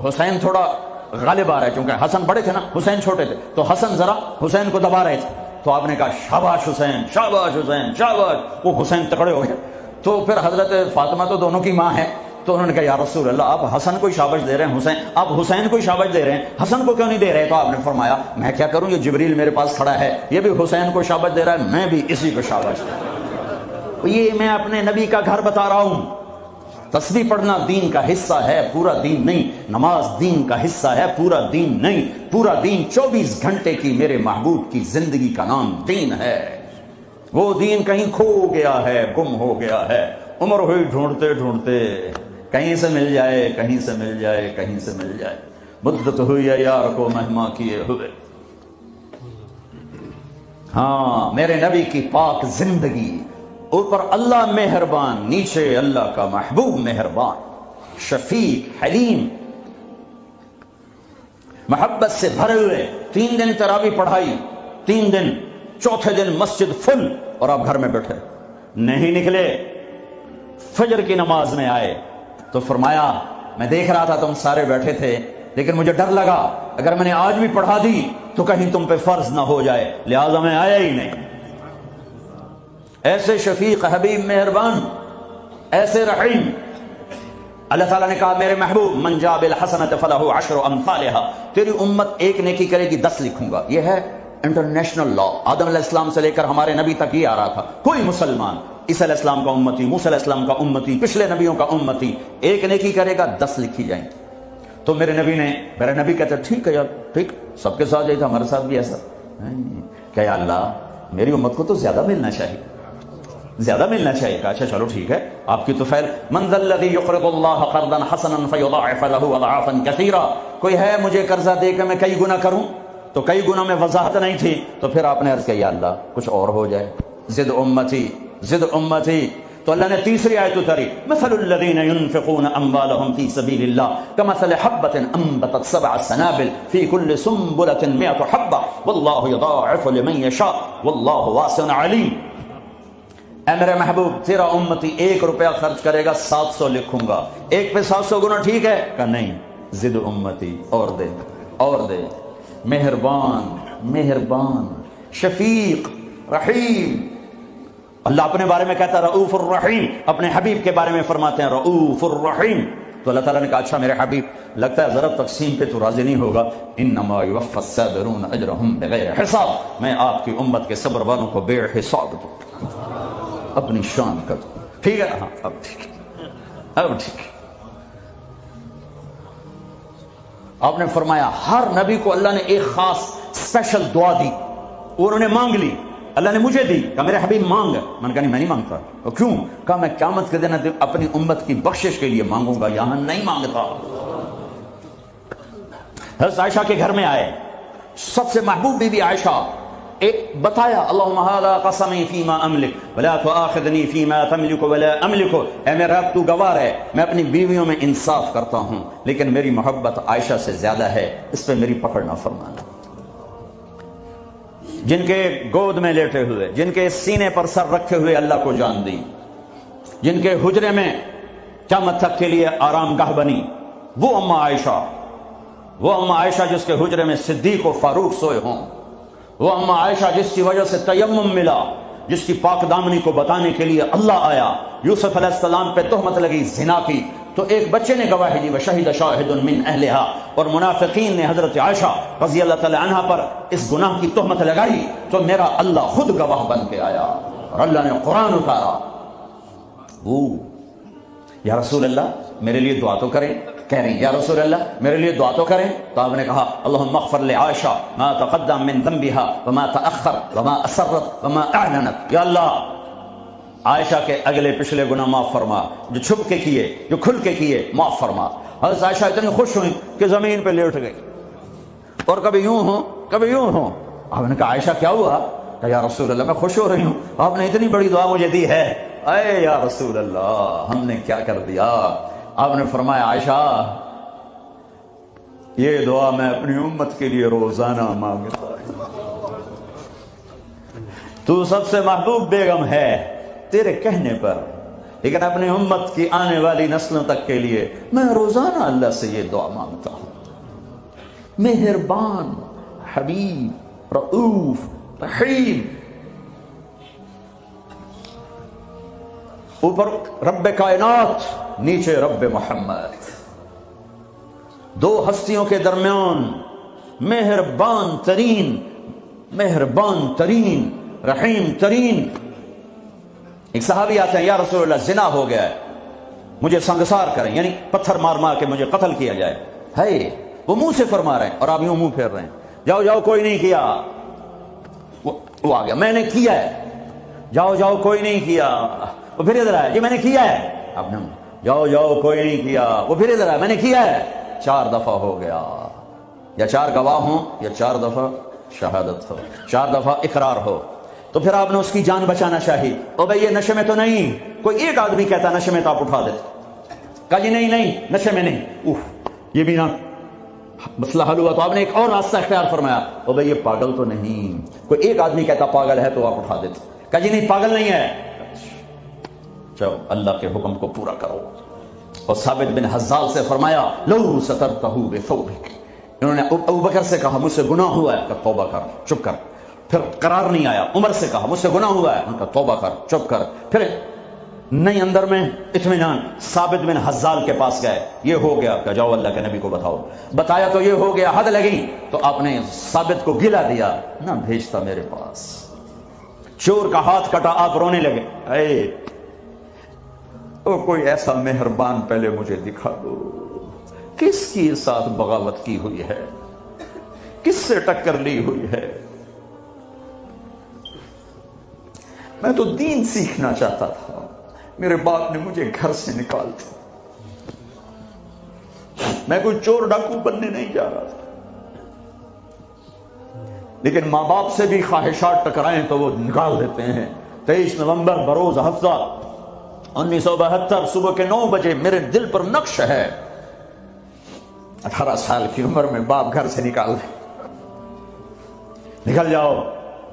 حسین تھوڑا غالب آ رہا ہے، چونکہ حسن بڑے تھے نا، حسین چھوٹے تھے، تو حسن ذرا حسین کو دبا رہے تھے، تو آپ نے کہا شاباش حسین، شاباش حسین، شاباش۔ وہ حسین تکڑے ہو گئے، تو پھر حضرت فاطمہ تو دونوں کی ماں ہے، تو انہوں نے کہا یا رسول اللہ آپ حسن کو شاباش دے رہے ہیں، حسین آپ حسین کو شاباش دے رہے ہیں، حسن کو کیوں نہیں دے رہے؟ تو آپ نے فرمایا میں کیا کروں، یہ جبریل میرے پاس کھڑا ہے، یہ بھی حسین کو شاباش دے رہا ہے، میں بھی اسی کو شاباش دے رہا ہوں۔ یہ میں اپنے نبی کا گھر بتا رہا ہوں۔ تسبیح پڑھنا دین کا حصہ ہے، پورا دین نہیں۔ نماز دین کا حصہ ہے، پورا دین نہیں۔ پورا دین 24 گھنٹے کی میرے محبوب کی زندگی کا نام دین ہے۔ وہ دین کہیں کھو گیا ہے، گم ہو گیا ہے، عمر ہوئی ڈھونڈتے ڈھونڈتے، کہیں سے مل جائے، کہیں سے مل جائے، کہیں سے مل جائے، مدت ہوئی ہے یار کو مہما کیے ہوئے۔ ہاں، میرے نبی کی پاک زندگی، اوپر اللہ مہربان، نیچے اللہ کا محبوب مہربان، شفیق، حلیم، محبت سے بھرے ہوئے۔ 3 دن تراویح پڑھائی، 3 دن، چوتھے دن مسجد فل، اور آپ گھر میں بیٹھے نہیں نکلے۔ فجر کی نماز میں آئے تو فرمایا میں دیکھ رہا تھا تم سارے بیٹھے تھے، لیکن مجھے ڈر لگا اگر میں نے آج بھی پڑھا دی تو کہیں تم پہ فرض نہ ہو جائے، لہذا میں آیا ہی نہیں۔ ایسے شفیق، حبیب، مہربان، ایسے رحیم۔ اللہ تعالیٰ نے کہا میرے محبوب من جاء بالحسنۃ فلہ عشر امثالھا، تیری امت ایک نیکی کرے گی 10 لکھوں گا۔ یہ ہے انٹرنیشنل لا، آدم علیہ السلام سے لے کر ہمارے نبی تک یہ آ رہا تھا۔ کوئی مسلمان عیسیٰ علیہ السلام کا امتی، موسیٰ علیہ السلام کا امتی، پچھلے نبیوں کا امتی، ایک نیکی کرے گا 10 لکھی جائیں۔ تو میرے نبی کہتے ٹھیک ہے یار، ٹھیک، سب کے ساتھ یہی تھا، ہمارے ساتھ بھی ایسا کہ یا اللہ میری امت کو تو زیادہ ملنا چاہیے، زیادہ ملنا چاہیے۔ کہا اچھا چلو ٹھیک ہے، آپ کی تو فعل من ذا الذی یقرض اللہ قرضا حسنا فیضاعف له اضعافا کثیرا، کوئی ہے مجھے قرضہ دے کے میں کئی گنا کروں؟ تو کئی گنا میں وضاحت نہیں تھی، تو پھر آپ نے عرض کیا یا اللہ کچھ اور ہو جائے، زد امتی، زد امتی۔ تو اللہ نے تیسری آیت اتاری مثل الذین ينفقون اموالهم فی سبیل اللہ کمثل حبۃ انبتت 7 سنابل فی کل سنبلۃ 100 حبۃ واللہ یضاعف لمن یشاء واللہ واسع علیم۔ اے میرے محبوب تیرا امتی 1 روپیہ خرچ کرے گا 700 لکھوں گا، ایک پہ 700 گنا ٹھیک ہے؟ کہ نہیں، زد امتی، اور دے اور دے۔ مہربان، مہربان، شفیق، رحیم۔ اللہ اپنے بارے میں کہتا ہے رؤوف الرحیم، اپنے حبیب کے بارے میں فرماتے ہیں رؤوف الرحیم۔ تو اللہ تعالیٰ نے کہا اچھا میرے حبیب لگتا ہے ذرا تقسیم پہ تو راضی نہیں ہوگا، انما یوفی الصابرون اجرهم بغیر حساب، میں آپ کی امت کے صبر والوں کو بے حساب دوں، اپنی شان کا دوں۔ ٹھیک ہے، ہاں اب ٹھیک ہے، اب ٹھیک ہے۔ آپ نے فرمایا ہر نبی کو اللہ نے ایک خاص اسپیشل دعا دی، انہوں نے مانگ لی، اللہ نے مجھے دی، کہا میرے حبیب مانگ۔ میں نے کہا نہیں میں نہیں مانگتا۔ اور کیوں؟ کہا میں قیامت کے دن اپنی امت کی بخشش کے لیے مانگوں گا، یہاں نہیں مانگتا۔ حضرت عائشہ کے گھر میں آئے، سب سے محبوب بی بی عائشہ، ایک بتایا اللہم ھذا قسمی فیما املک ولا تؤاخذنی فیما تملک ولا املک، اے میرا رب تو گواہ ہے میں اپنی بیویوں میں انصاف کرتا ہوں، لیکن میری محبت عائشہ سے زیادہ ہے، اس پہ میری پکڑ نہ فرمانا۔ جن کے گود میں لیٹے ہوئے، جن کے سینے پر سر رکھے ہوئے اللہ کو جان دی، جن کے حجرے میں قیامت تک کے لیے آرام گاہ بنی، وہ اما عائشہ، وہ اما عائشہ جس کے حجرے میں صدیق و فاروق سوئے ہوں، وہ اما عائشہ جس کی وجہ سے تیمم ملا، جس کی پاک دامنی کو بتانے کے لیے اللہ آیا، یوسف علیہ السلام پہ تہمت لگی زنا کی تو ایک بچے نے گواہی دی وشہد شاہد من اہلہا، اور منافقین نے حضرت عائشہ رضی اللہ تعالی عنہا پر اس گناہ کی تہمت لگائی تو میرا اللہ خود گواہ بن کے آیا اور اللہ نے قرآن اتارا۔ یا رسول اللہ میرے لیے دعا تو کریں، کہہ رہی ہیں یا رسول اللہ میرے لیے دعا تو کریں، تو آپ نے کہا اللہم اغفر لعائشہ ما تقدم من ذنبها وما تأخر وما اسرت وما اعلنت، یا اللہ عائشہ کے اگلے پچھلے گناہ معاف فرما، جو چھپ کے کیے جو کھل کے کیے معاف فرما۔ حضرت عائشہ اتنی خوش ہوئی کہ زمین پہ لیٹ گئی، اور کبھی یوں ہوں کبھی یوں ہوں۔ آپ نے کہا عائشہ کیا ہوا؟ کہ یا رسول اللہ میں خوش ہو رہی ہوں، آپ نے اتنی بڑی دعا مجھے دی ہے۔ اے یا رسول اللہ ہم نے کیا کر دیا؟ آپ نے فرمایا عائشہ یہ دعا میں اپنی امت کے لیے روزانہ مانگتا ہوں، تو سب سے محبوب بیگم ہے تیرے کہنے پر، لیکن اپنی امت کی آنے والی نسلوں تک کے لیے میں روزانہ اللہ سے یہ دعا مانگتا ہوں۔ مہربان، حبیب، رؤوف، رحیم، اوپر رب کائنات نیچے رب محمد، دو ہستیوں کے درمیان مہربان ترین رحیم ترین۔ ایک صحابی آتے ہیں یا رسول اللہ زنا ہو گیا ہے، مجھے سنگسار کریں، یعنی پتھر مار مار کے مجھے قتل کیا جائے۔ ہے وہ منہ سے فرما رہے ہیں اور آپ یوں منہ پھیر رہے ہیں، جاؤ جاؤ کوئی نہیں کیا، وہ آ گیا میں نے کیا ہے۔ جاؤ جاؤ کوئی نہیں کیا، وہ پھر ادھر آیا، جی میں نے کیا ہے، اب جاؤ جاؤ کوئی نہیں کیا، وہ پھر ادھر آیا، میں نے کیا ہے، 4 دفعہ ہو گیا، یا 4 گواہ ہوں یا 4 دفعہ شہادت ہو، 4 دفعہ اقرار ہو، تو پھر آپ نے اس کی جان بچانا چاہیے، او بھئی یہ نشے میں تو نہیں، کوئی ایک آدمی کہتا نشے میں تو آپ اٹھا دیتے، کہا جی نہیں نہیں نشے میں نہیں، یہ بھی نہ مسئلہ حل ہوا، تو آپ نے ایک اور راستہ اختیار فرمایا، او بھئی یہ پاگل تو نہیں، کوئی ایک آدمی کہتا پاگل ہے تو آپ اٹھا دیتے، کہا جی نہیں پاگل نہیں ہے، چلو اللہ کے حکم کو پورا کرو۔ اور ثابت بن حزال سے فرمایا لو سترتہ بثوبک، انہوں نے ابو بکر سے کہا مجھ سے گناہ ہوا ہے، کہ توبہ کر، چپ کر، پھر قرار نہیں آیا، عمر سے کہا مجھ سے گناہ ہوا ہے، ان کا توبہ کر، چپ کر، پھر نہیں اندر میں اطمینان، ثابت بن حزال کے پاس گئے، یہ ہو گیا، کہ جاؤ اللہ کے نبی کو بتاؤ، بتایا تو یہ ہو گیا، حد لگی، تو آپ نے ثابت کو گلا دیا، نہ بھیجتا میرے پاس، چور کا ہاتھ کٹا، آپ رونے لگے، اے او کوئی ایسا مہربان پہلے مجھے دکھا دو، کس کی ساتھ بغاوت کی ہوئی ہے، کس سے ٹکر لی ہوئی ہے، میں تو دین سیکھنا چاہتا تھا، میرے باپ نے مجھے گھر سے نکال دیا، میں کوئی چور ڈاکو بننے نہیں جا رہا تھا، لیکن ماں باپ سے بھی خواہشات ٹکرائیں تو وہ نکال دیتے ہیں۔ 23 نومبر بروز ہفتہ 1972 صبح کے 9 بجے میرے دل پر نقش ہے، 18 سال کی عمر میں باپ گھر سے نکال دے، نکل جاؤ،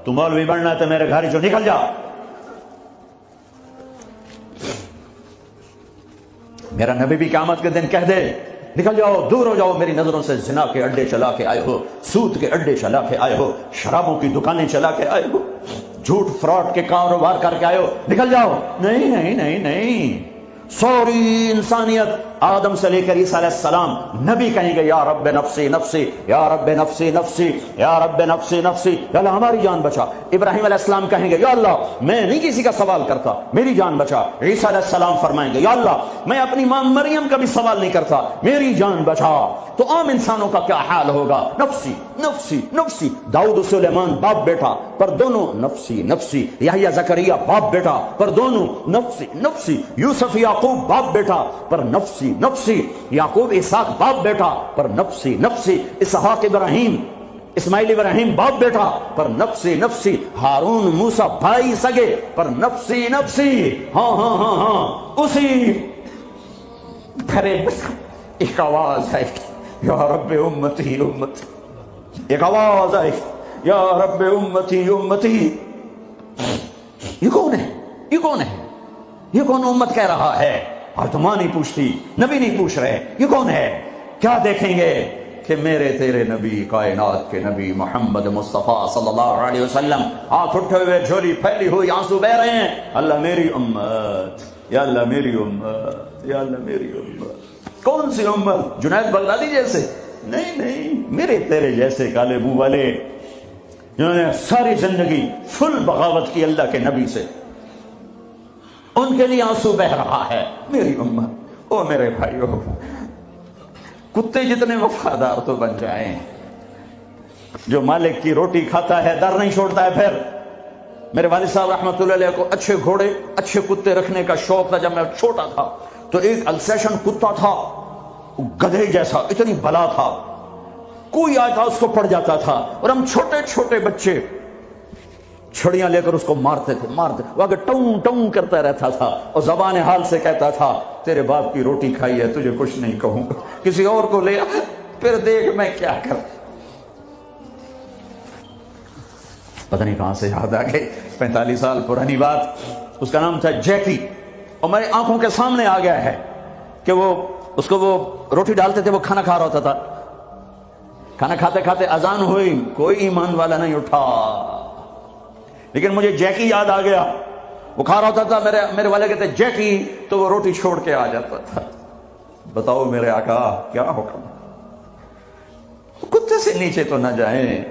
تم مولوی بننا تو میرے گھر جو نکل جاؤ، میرا نبی بھی قیامت کے دن کہہ دے نکل جاؤ، دور ہو جاؤ میری نظروں سے، زنا کے اڈے چلا کے آئے ہو، سود کے اڈے چلا کے آئے ہو، شرابوں کی دکانیں چلا کے آئے ہو، جھوٹ فراڈ کے کاروبار کر کے آئے ہو، نکل جاؤ، نہیں نہیں نہیں نہیں، سوری انسانیت آدم سے لے کر عیسیٰ علیہ السلام نبی کہیں گے یا رب نفسی نفسی، یا رب نفسی نفسی، یا رب نفسی نفسی، یا اللہ ہماری جان بچا۔ ابراہیم علیہ السلام کہیں گے یا اللہ میں نہیں کسی کا سوال کرتا، میری جان بچا۔ عیسیٰ علیہ السلام فرمائیں گے یا اللہ میں اپنی ماں مریم کا بھی سوال نہیں کرتا، میری جان بچا۔ تو عام انسانوں کا کیا حال ہوگا؟ نفسی نفسی نفسی۔ داؤد و سلیمان باپ بیٹا پر دونوں نفسی نفسی، یحییٰ زکریا باپ بیٹا پر دونوں نفسی نفسی، یوسف یعقوب باپ بیٹا پر نفسی نفسی، یعقوب اسحاق باپ بیٹا پر نفسی نفسی، اسحاق ابراہیم اسماعیل ابراہیم باپ بیٹا پر نفسی نفسی، ہارون موسیٰ بھائی سگے پر نفسی نفسی۔ ہاں ہاں ہاں ہاں، اسی گھرے ایک آواز ہے یا رب امتی امتی، ایک آواز ہے یا رب امتی امتی۔ یہ کون ہے؟ یہ کون ہے؟ یہ کون امت کہہ رہا ہے؟ اور تو ماں نہیں پوچھتی، نبی نہیں پوچھ رہے، یہ کون ہے؟ کیا دیکھیں گے کہ میرے تیرے نبی، کائنات کے نبی محمد مصطفیٰ صلی اللہ علیہ وسلم ہاتھ اٹھے ہوئے، جھولی پھیلی ہوئی، آنسو بہ رہے ہیں، اللہ میری امت، یا اللہ میری امت، یا اللہ میری امت۔ کون سی امت؟ جنید بغدادی جیسے؟ نہیں نہیں، میرے تیرے جیسے کالے منہ والے جنہوں نے ساری زندگی فل بغاوت کی اللہ کے نبی سے، ان کے لیے آنسو بہ رہا ہے، میری امت۔ او میرے بھائیو، کتے جتنے وفادار تو بن جائیں، جو مالک کی روٹی کھاتا ہے در نہیں چھوڑتا ہے۔ پھر میرے والد صاحب رحمۃ اللہ علیہ کو اچھے گھوڑے اچھے کتے رکھنے کا شوق تھا۔ جب میں چھوٹا تھا تو ایک السیشن کتا تھا، گدھے جیسا، اتنی بلا تھا، کوئی آتا اس کو پڑ جاتا تھا، اور ہم چھوٹے چھوٹے بچے چھڑیاں لے کر اس کو مارتے تھے، وہ آگے ٹوں ٹوں کرتا رہتا تھا، اور زبان حال سے کہتا تھا تیرے باپ کی روٹی کھائی ہے، تجھے کچھ نہیں کہوں گا، کسی اور کو لے آ، پھر دیکھ میں کیا کر۔ پتہ نہیں کہاں سے یاد آ گئی، 45 سال پرانی بات۔ اس کا نام تھا جیکی، اور میری آنکھوں کے سامنے آ گیا ہے کہ وہ اس کو وہ روٹی ڈالتے تھے، وہ کھانا کھا رہا ہوتا تھا، کھانا کھاتے کھاتے اذان ہوئی، کوئی ایمان والا نہیں اٹھا، لیکن مجھے جیکی یاد آ گیا، وہ کھا رہا ہوتا تھا، میرے والے کہتے جیکی، تو وہ روٹی چھوڑ کے آ جاتا تھا۔ بتاؤ میرے آقا کیا حکم، کتے سے نیچے تو نہ جائیں۔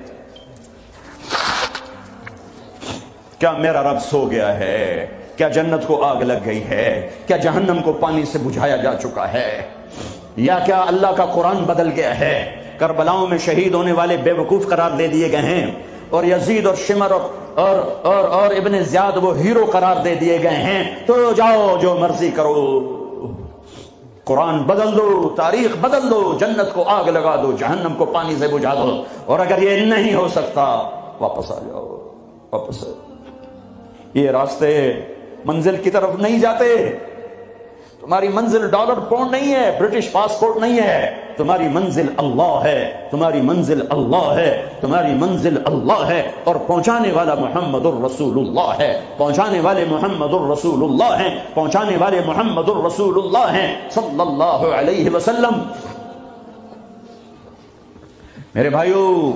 کیا میرا رب سو گیا ہے؟ کیا جنت کو آگ لگ گئی ہے؟ کیا جہنم کو پانی سے بجھایا جا چکا ہے؟ یا کیا اللہ کا قرآن بدل گیا ہے؟ کربلاؤں میں شہید ہونے والے بے وقوف قرار دے دیے گئے ہیں، اور یزید اور شمر اور ابن زیاد وہ ہیرو قرار دے دیے گئے ہیں، تو جاؤ جو مرضی کرو، قرآن بدل دو، تاریخ بدل دو، جنت کو آگ لگا دو، جہنم کو پانی سے بجھا دو، اور اگر یہ نہیں ہو سکتا واپس آ جاؤ، واپس آ جاؤ۔ یہ راستے منزل کی طرف نہیں جاتے۔ تمہاری منزل ڈالر پاؤنڈ نہیں ہے، برٹش پاسپورٹ نہیں ہے، تمہاری منزل اللہ ہے، تمہاری منزل اللہ ہے، تمہاری منزل اللہ ہے، اور پہنچانے والا محمد الرسول اللہ ہے، پہنچانے والے محمد الرسول اللہ ہیں، پہنچانے والے محمد الرسول اللہ ہیں صلی اللہ علیہ وسلم۔ میرے بھائیو،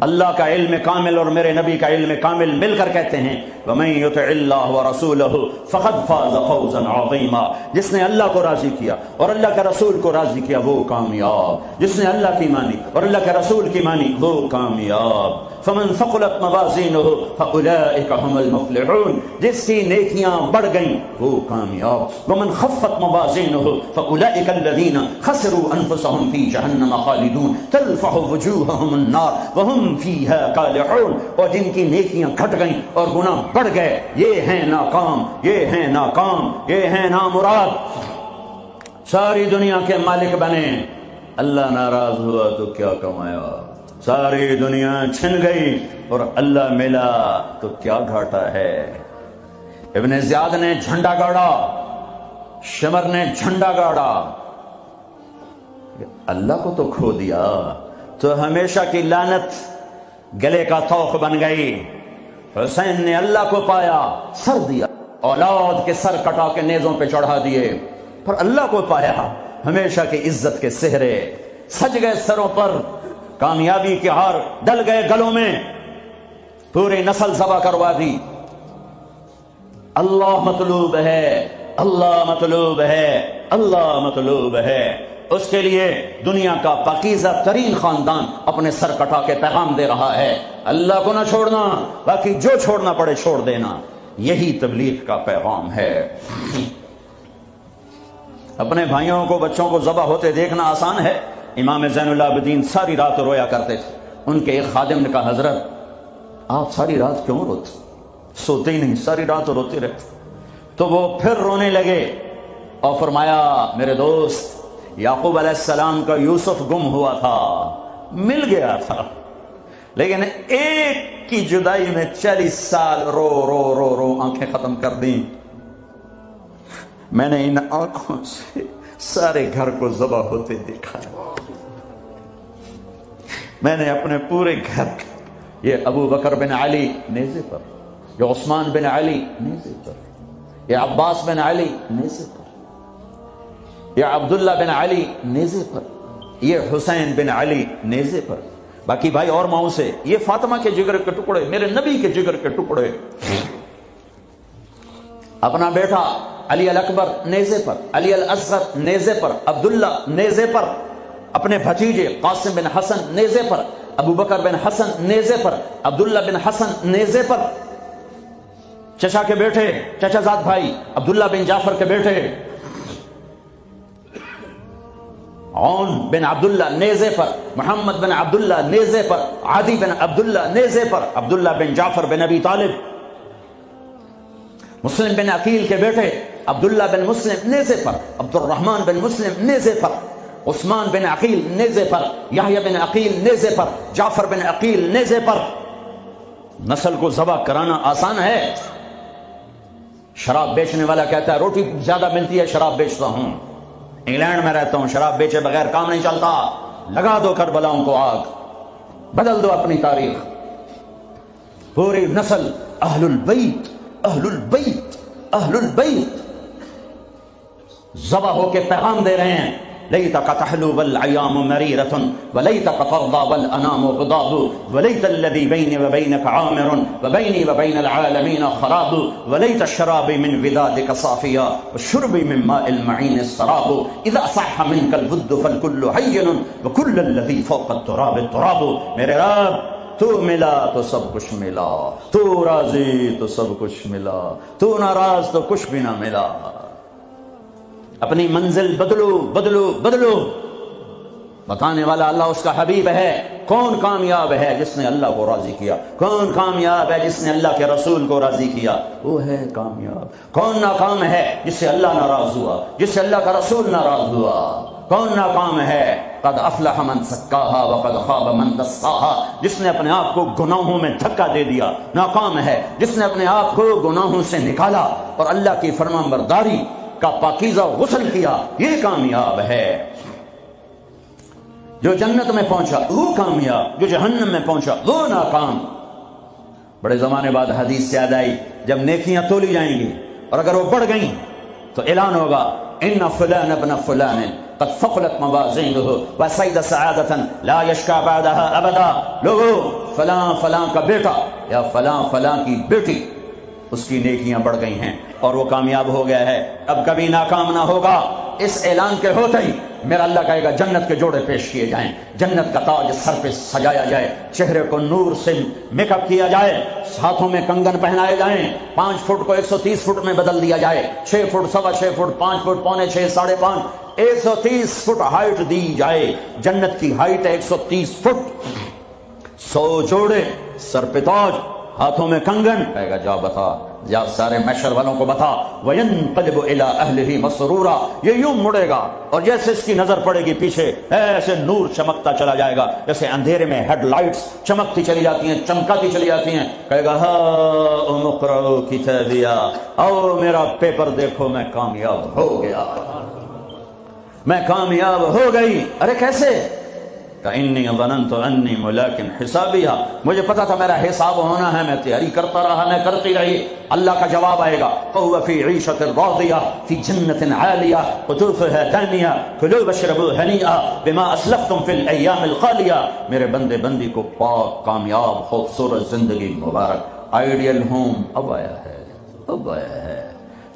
اللہ کا علم کامل اور میرے نبی کا علم کامل مل کر کہتے ہیں وَمَن يُطِعِ اللَّهَ وَرَسُولَهُ فَقَدْ فَازَ فَوْزًا عَظِيمًا، جس نے اللہ کو راضی کیا اور اللہ کے رسول کو راضی کیا وہ کامیاب، جس نے اللہ کی مانی اور اللہ کے رسول کی مانی وہ کامیاب۔ فَمَن ثَقُلَتْ مَوَازِينُهُ فَأُولَئِكَ هُمُ الْمُفْلِحُونَ، جس کی نیکیاں بڑھ گئیں وہ کامیاب۔ وَمَن خَفَّتْ مَوَازِينُهُ فَأُولَئِكَ الَّذِينَ خَسِرُوا أَنفُسَهُمْ فِي جَهَنَّمَ خَالِدُونَ تَلْفَحُ وُجُوهَهُمُ النَّارُ وَهُمْ فِيهَا كَالِحُونَ، اور جن کی نیکیاں گھٹ گئیں اور گناہ بڑھ گئے یہ ہیں ناکام، یہ ہیں ناکام، یہ ہیں نامراد۔ ساری دنیا کے مالک بنے، اللہ ناراض ہوا تو کیا کمایا؟ ساری دنیا چھن گئی اور اللہ ملا تو کیا گھاٹا ہے؟ ابن زیاد نے جھنڈا گاڑا، شمر نے جھنڈا گاڑا، اللہ کو تو کھو دیا تو ہمیشہ کی لعنت گلے کا طوق بن گئی۔ حسین نے اللہ کو پایا، سر دیا، اولاد کے سر کٹا کے نیزوں پہ چڑھا دیے، پر اللہ کو پایا، ہمیشہ کی عزت کے سہرے سج گئے سروں پر، کامیابی کے ہار ڈل گئے گلوں میں، پوری نسل ذبح کروا دی۔ اللہ مطلوب ہے، اللہ مطلوب ہے، اللہ مطلوب ہے۔ اس کے لیے دنیا کا پاکیزہ ترین خاندان اپنے سر کٹا کے پیغام دے رہا ہے، اللہ کو نہ چھوڑنا، باقی جو چھوڑنا پڑے چھوڑ دینا۔ یہی تبلیغ کا پیغام ہے۔ اپنے بھائیوں کو، بچوں کو ذبح ہوتے دیکھنا آسان ہے۔ امام زین العابدین ساری رات رویا کرتے تھے۔ ان کے ایک خادم نے کہا حضرت آپ ساری رات کیوں روتے؟ سوتے ہی نہیں، ساری رات روتے رہتے۔ تو وہ پھر رونے لگے اور فرمایا میرے دوست، یعقوب علیہ السلام کا یوسف گم ہوا تھا، مل گیا تھا، لیکن ایک کی جدائی میں 40 سال رو رو رو رو آنکھیں ختم کر دیں۔ میں نے ان آنکھوں سے سارے گھر کو ذبح ہوتے دیکھا ہے، میں نے اپنے پورے گھر، یہ ابو بکر بن علی نیزے پر، یہ عثمان بن علی نیزے پر، یہ عباس بن علی نیزے پر، یہ عبداللہ بن علی نیزے پر، یہ حسین بن علی نیزے پر، باقی بھائی اور ماؤں سے، یہ فاطمہ کے جگر کے ٹکڑے، میرے نبی کے جگر کے ٹکڑے، اپنا بیٹا علی الاکبر نیزے پر، علی الاصغر نیزے پر، عبداللہ نیزے پر، اپنے بھتیجے قاسم بن حسن نیزے پر، ابو بکر بن حسن نیزے پر، عبداللہ بن حسن نیزے پر، چچا کے بیٹے، چچا زاد بھائی عبداللہ بن جعفر کے بیٹے عون بن عبداللہ نیزے پر، محمد بن عبداللہ نیزے پر، عادی بن عبداللہ نیزے پر، عبداللہ بن جعفر بن ابی طالب، مسلم بن عقیل کے بیٹے عبداللہ بن مسلم نیزے پر، عبد الرحمن بن مسلم نیزے پر، عثمان بن عقیل نیزے پر، یحییٰ بن عقیل نیزے پر، جعفر بن عقیل نیزے پر۔ نسل کو ذبح کرانا آسان ہے؟ شراب بیچنے والا کہتا ہے روٹی زیادہ ملتی ہے شراب بیچتا ہوں، انگلینڈ میں رہتا ہوں، شراب بیچے بغیر کام نہیں چلتا، لگا دو کربلاؤں کو آگ، بدل دو اپنی تاریخ۔ پوری نسل اہل البیت، اہل البیت، اہل البیت ذبح ہو کے پیغام دے رہے ہیں، لیتک تحلو والعیام مریرۃ ولیتک ترضی والانام غضاب ولیت الذی بینی وبینک عامر وبینی وبین العالمین خراب ولیت الشراب من ودادک صافیا والشرب من ماء المعین السراب اذا صح منک الود فالکل حین وکل الذی فوق التراب التراب۔ میرے رب تو ملا تو سب کچھ ملا، تو راضی تو سب کچھ ملا، تو ناراض تو کچھ بھی نہ ملا۔ اپنی منزل بدلو بدلو بدلو، بتانے والا اللہ اس کا حبیب ہے۔ کون کامیاب ہے جس نے اللہ کو راضی کیا؟ کون کامیاب ہے جس نے اللہ کے رسول کو راضی کیا؟ وہ ہے کامیاب۔ کون ناکام ہے جس سے اللہ ناراض ہوا، جس سے اللہ کا رسول ناراض ہوا؟ کون ناکام ہے؟ قد افلح من سکاہا وقد خاب من دساہا، جس نے اپنے آپ کو گناہوں میں دھکا دے دیا ناکام ہے، جس نے اپنے آپ کو گناہوں سے نکالا اور اللہ کی فرمانبرداری کا پاکیزہ غسل کیا، یہ کامیاب ہے۔ جو جنت میں پہنچا وہ کامیاب، جو جہنم میں پہنچا وہ ناکام۔ بڑے زمانے بعد حدیث سے یاد آئی، جب نیکیاں تولی جائیں گی اور اگر وہ بڑھ گئیں تو اعلان ہوگا ان فلان ابن فلان قد ثقلت موازینہ وسعد سعادۃ لا یشکا بعدها ابدا۔ لوگو فلاں فلاں کا بیٹا یا فلاں فلاں کی بیٹی، اس کی نیکیاں بڑھ گئی ہیں اور وہ کامیاب ہو گیا ہے، اب کبھی ناکام نہ ہوگا۔ اس اعلان کے ہوتے ہی میرا اللہ کہے گا جنت کے جوڑے پیش کیے جائیں، جنت کا تاج سر پہ سجایا جائے، چہرے کو نور سے میک اپ کیا جائے، ہاتھوں میں کنگن پہنائے جائیں، 5 فٹ کو 130 فٹ میں بدل دیا جائے، 6 فٹ 6.25 فٹ 5 فٹ 5.25 5.5 130 فٹ ہائٹ دی جائے۔ جنت کی ہائٹ ہے 130 فٹ۔ 100 جوڑے، سر پہ تاج، ہاتھوں میں کنگن، کہے گا جا بتا، جا سارے محشر والوں کو بتا۔ وَيَنْقَلِبُ إِلَىٰ أَهْلِهِ مَسْرُورًا، یہ یوں مڑے گا اور جیسے اس کی نظر پڑے گی پیچھے ایسے نور چمکتا چلا جائے گا، جیسے اندھیرے میں ہیڈ لائٹس چمکتی چلی جاتی ہیں، چمکاتی چلی جاتی ہیں۔ کہے گا ہاؤم اقرؤوا کتابیہ، او میرا پیپر دیکھو، میں کامیاب ہو گیا، میں کامیاب ہو گئی۔ ارے کیسے؟ انی ظننت انی ملاق حسابیہ، مجھے پتا تھا میرا حساب ہونا ہے، میں تیاری کرتا رہا، میں کرتی رہی۔ اللہ کا جواب آئے گا فہو فی عیشۃ راضیہ فی جنت عالیہ قطوفها دانیہ کلوا واشربوا ہنیئا بما اسلفتم فی الایام الخالیہ۔ میرے بندے بندی کو پاک کامیاب خوبصورت زندگی مبارک۔ آئیڈیل ہوم اب آیا ہے، اب آیا ہے۔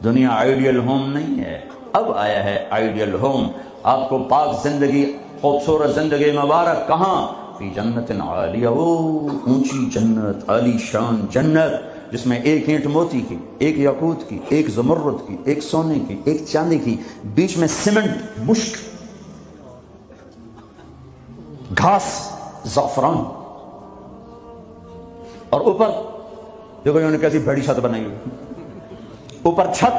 دنیا آئیڈیل ہوم نہیں ہے، اب آیا ہے آئیڈیل ہوم۔ آپ کو پاک زندگی، خوبصورت زندگی مبارک کہاں؟ فی جنت عالیہ، اونچی جنت، عالی شان جنت، جس میں ایک اینٹ موتی کی، ایک یاقوت کی، ایک زمرد کی، ایک سونے کی، ایک چاندی کی، بیچ میں سیمنٹ، مشک، گھاس، زعفران، اور اوپر دیکھو انہوں نے کیسی بڑی چھت بنائی ہوئی، اوپر چھت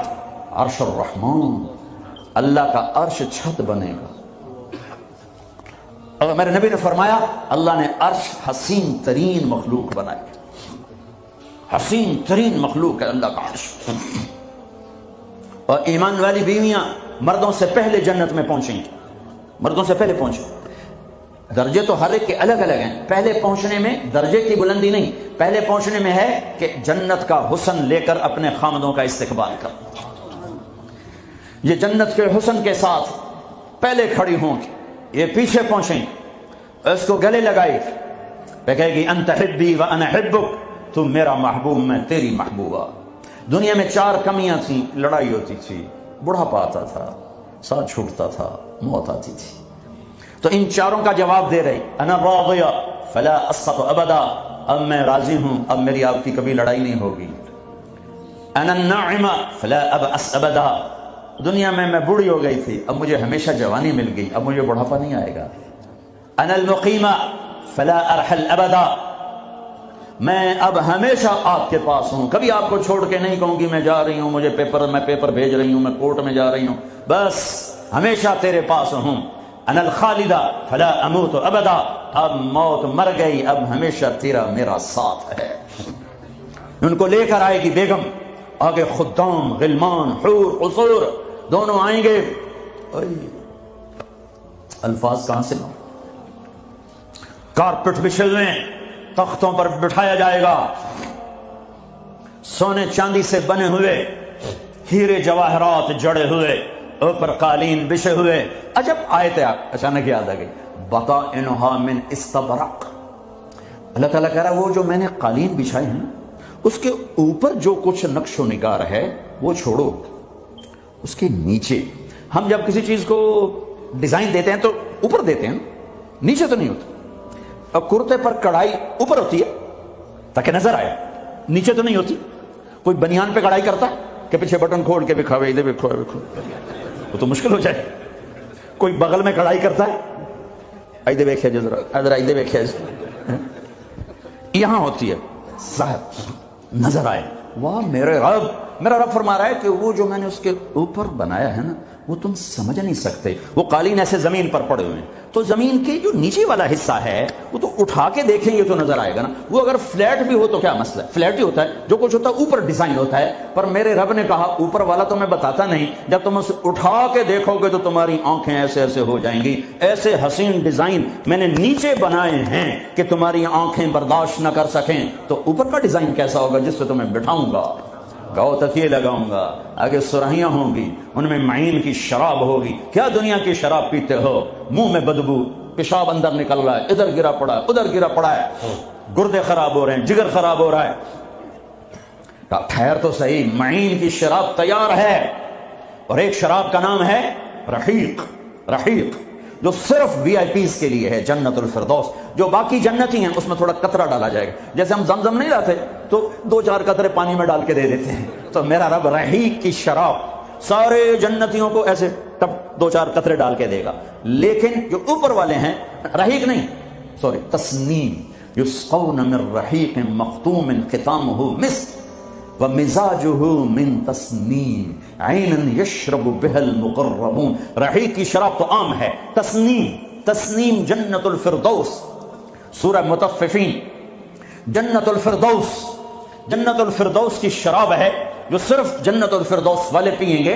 عرش الرحمان، اللہ کا عرش چھت بنے گا۔ اور میرے نبی نے فرمایا اللہ نے عرش حسین ترین مخلوق بنائی، حسین ترین مخلوق ہے اللہ کا عرش۔ اور ایمان والی بیویاں مردوں سے پہلے جنت میں پہنچیں گی، مردوں سے پہلے پہنچیں۔ درجے تو ہر ایک کے الگ الگ ہیں، پہلے پہنچنے میں درجے کی بلندی نہیں، پہلے پہنچنے میں ہے کہ جنت کا حسن لے کر اپنے خامدوں کا استقبال کر۔ یہ جنت کے حسن کے ساتھ پہلے کھڑی ہوں گی، یہ پیچھے پہنچیں، اس کو گلے لگائے، کہے گی انت حبی و انا حبک، تو میرا محبوب میں تیری محبوبہ۔ دنیا میں 4 کمیاں تھیں، لڑائی ہوتی تھی، بڑھاپا آتا تھا، ساتھ چھوٹتا تھا، موت آتی تھی، تو ان 4 کا جواب دے رہی، انا راضیہ فلا اسقط ابدا، اب میں راضی ہوں، اب میری آپ کی کبھی لڑائی نہیں ہوگی۔ انا الناعمہ فلا ابأس ابدا، دنیا میں بوڑھی ہو گئی تھی، اب مجھے ہمیشہ جوانی مل گئی، اب مجھے بڑھاپا نہیں آئے گا۔ انا المقیمہ فلا ارحل ابدا، میں اب ہمیشہ آپ کے پاس ہوں، کبھی آپ کو چھوڑ کے نہیں کہوں گی میں جا رہی ہوں، مجھے میں پیپر بھیج رہی ہوں، میں کورٹ میں جا رہی ہوں، بس ہمیشہ تیرے پاس ہوں۔ انا الخالدہ فلا اموت ابدا، اب موت مر گئی، اب ہمیشہ تیرا میرا ساتھ ہے۔ ان کو لے کر آئے گی بیگم، آگے خدام، غلمان، حور، قصور دونوں آئیں گے۔ الفاظ کہاں سے لوں؟ کارپٹ بچھے ہوئے ہیں، تختوں پر بٹھایا جائے گا، سونے چاندی سے بنے ہوئے، ہیرے جواہرات جڑے ہوئے، اوپر قالین بچھے ہوئے۔ عجب آیت اچانک یاد آ گئی، بطائنها من استبرق۔ اللہ تعالیٰ کہہ رہا وہ جو میں نے قالین بچھائے ہیں اس کے اوپر جو کچھ نقش و نگار ہے وہ چھوڑو، اس کے نیچے ہم جب کسی چیز کو ڈیزائن دیتے ہیں تو اوپر دیتے ہیں، نیچے تو نہیں ہوتا۔ اب کرتے پر کڑھائی اوپر ہوتی ہے تاکہ نظر آئے، نیچے تو نہیں ہوتی۔ کوئی بنیان پہ کڑھائی کرتا ہے کہ پیچھے بٹن کھول کے بکھاوے، ادھر بکھاوے، وہ تو مشکل ہو جائے۔ کوئی بغل میں کڑھائی کرتا ہے، ادھر دیکھیے ذرا، ادھر دیکھیے، یہاں ہوتی ہے صاحب نظر آئے، واہ میرے رب، میرا رب فرما رہا ہے کہ وہ جو میں نے اس کے اوپر بنایا ہے نا وہ تم سمجھ نہیں سکتے. وہ قالین ایسے زمین پر پڑے ہوئے ہیں تو زمین کے جو نیچے والا حصہ ہے وہ تو اٹھا کے دیکھیں گے تو نظر آئے گا نا. وہ اگر فلیٹ بھی ہو تو کیا مسئلہ ہے، فلیٹ ہی ہوتا ہے، جو کچھ ہوتا ہے اوپر ڈیزائن ہوتا ہے. پر میرے رب نے کہا اوپر والا تو میں بتاتا نہیں، جب تم اسے اٹھا کے دیکھو گے تو تمہاری آنکھیں ایسے ایسے ہو جائیں گی. ایسے حسین ڈیزائن میں نے نیچے بنائے ہیں کہ تمہاری آنکھیں برداشت نہ کر سکیں. تو اوپر کا ڈیزائن کیسا ہوگا جس پہ تمہیں بٹھاؤں گا، گاؤ تکیے لگاؤں گا، آگے سرہیاں ہوں گی، ان میں معین کی شراب ہوگی. کیا دنیا کی شراب پیتے ہو، منہ میں بدبو، پیشاب اندر نکل رہا ہے، ادھر گرا پڑا ہے، ادھر گرا پڑا ہے، گردے خراب ہو رہے ہیں، جگر خراب ہو رہا ہے. ٹھہر تو صحیح، معین کی شراب تیار ہے. اور ایک شراب کا نام ہے رحیق. رحیق جو صرف وی آئی پیز کے لیے ہے، جنت الفردوس. جو باقی جنتی ہیں اس میں تھوڑا قطرہ ڈالا جائے گا. جیسے ہم زمزم نہیں لاتے تو 2-4 قطرے پانی میں ڈال کے دے دیتے ہیں، تو میرا رب رحیق کی شراب سارے جنتیوں کو ایسے تب 2-4 قطرے ڈال کے دے گا. لیکن جو اوپر والے ہیں رحیق نہیں، سوری تسنیم، یسقون من رحیق مختوم ختامہ مسک ومزاجہ من تسنیم عینا یشرب بها المقربون. رحیق کی شراب تو عام ہے، تسنیم، تسنیم جنت الفردوس. سورہ مطففین، جنت الفردوس، جنت الفردوس کی شراب ہے جو صرف جنت الفردوس والے پیئیں گے.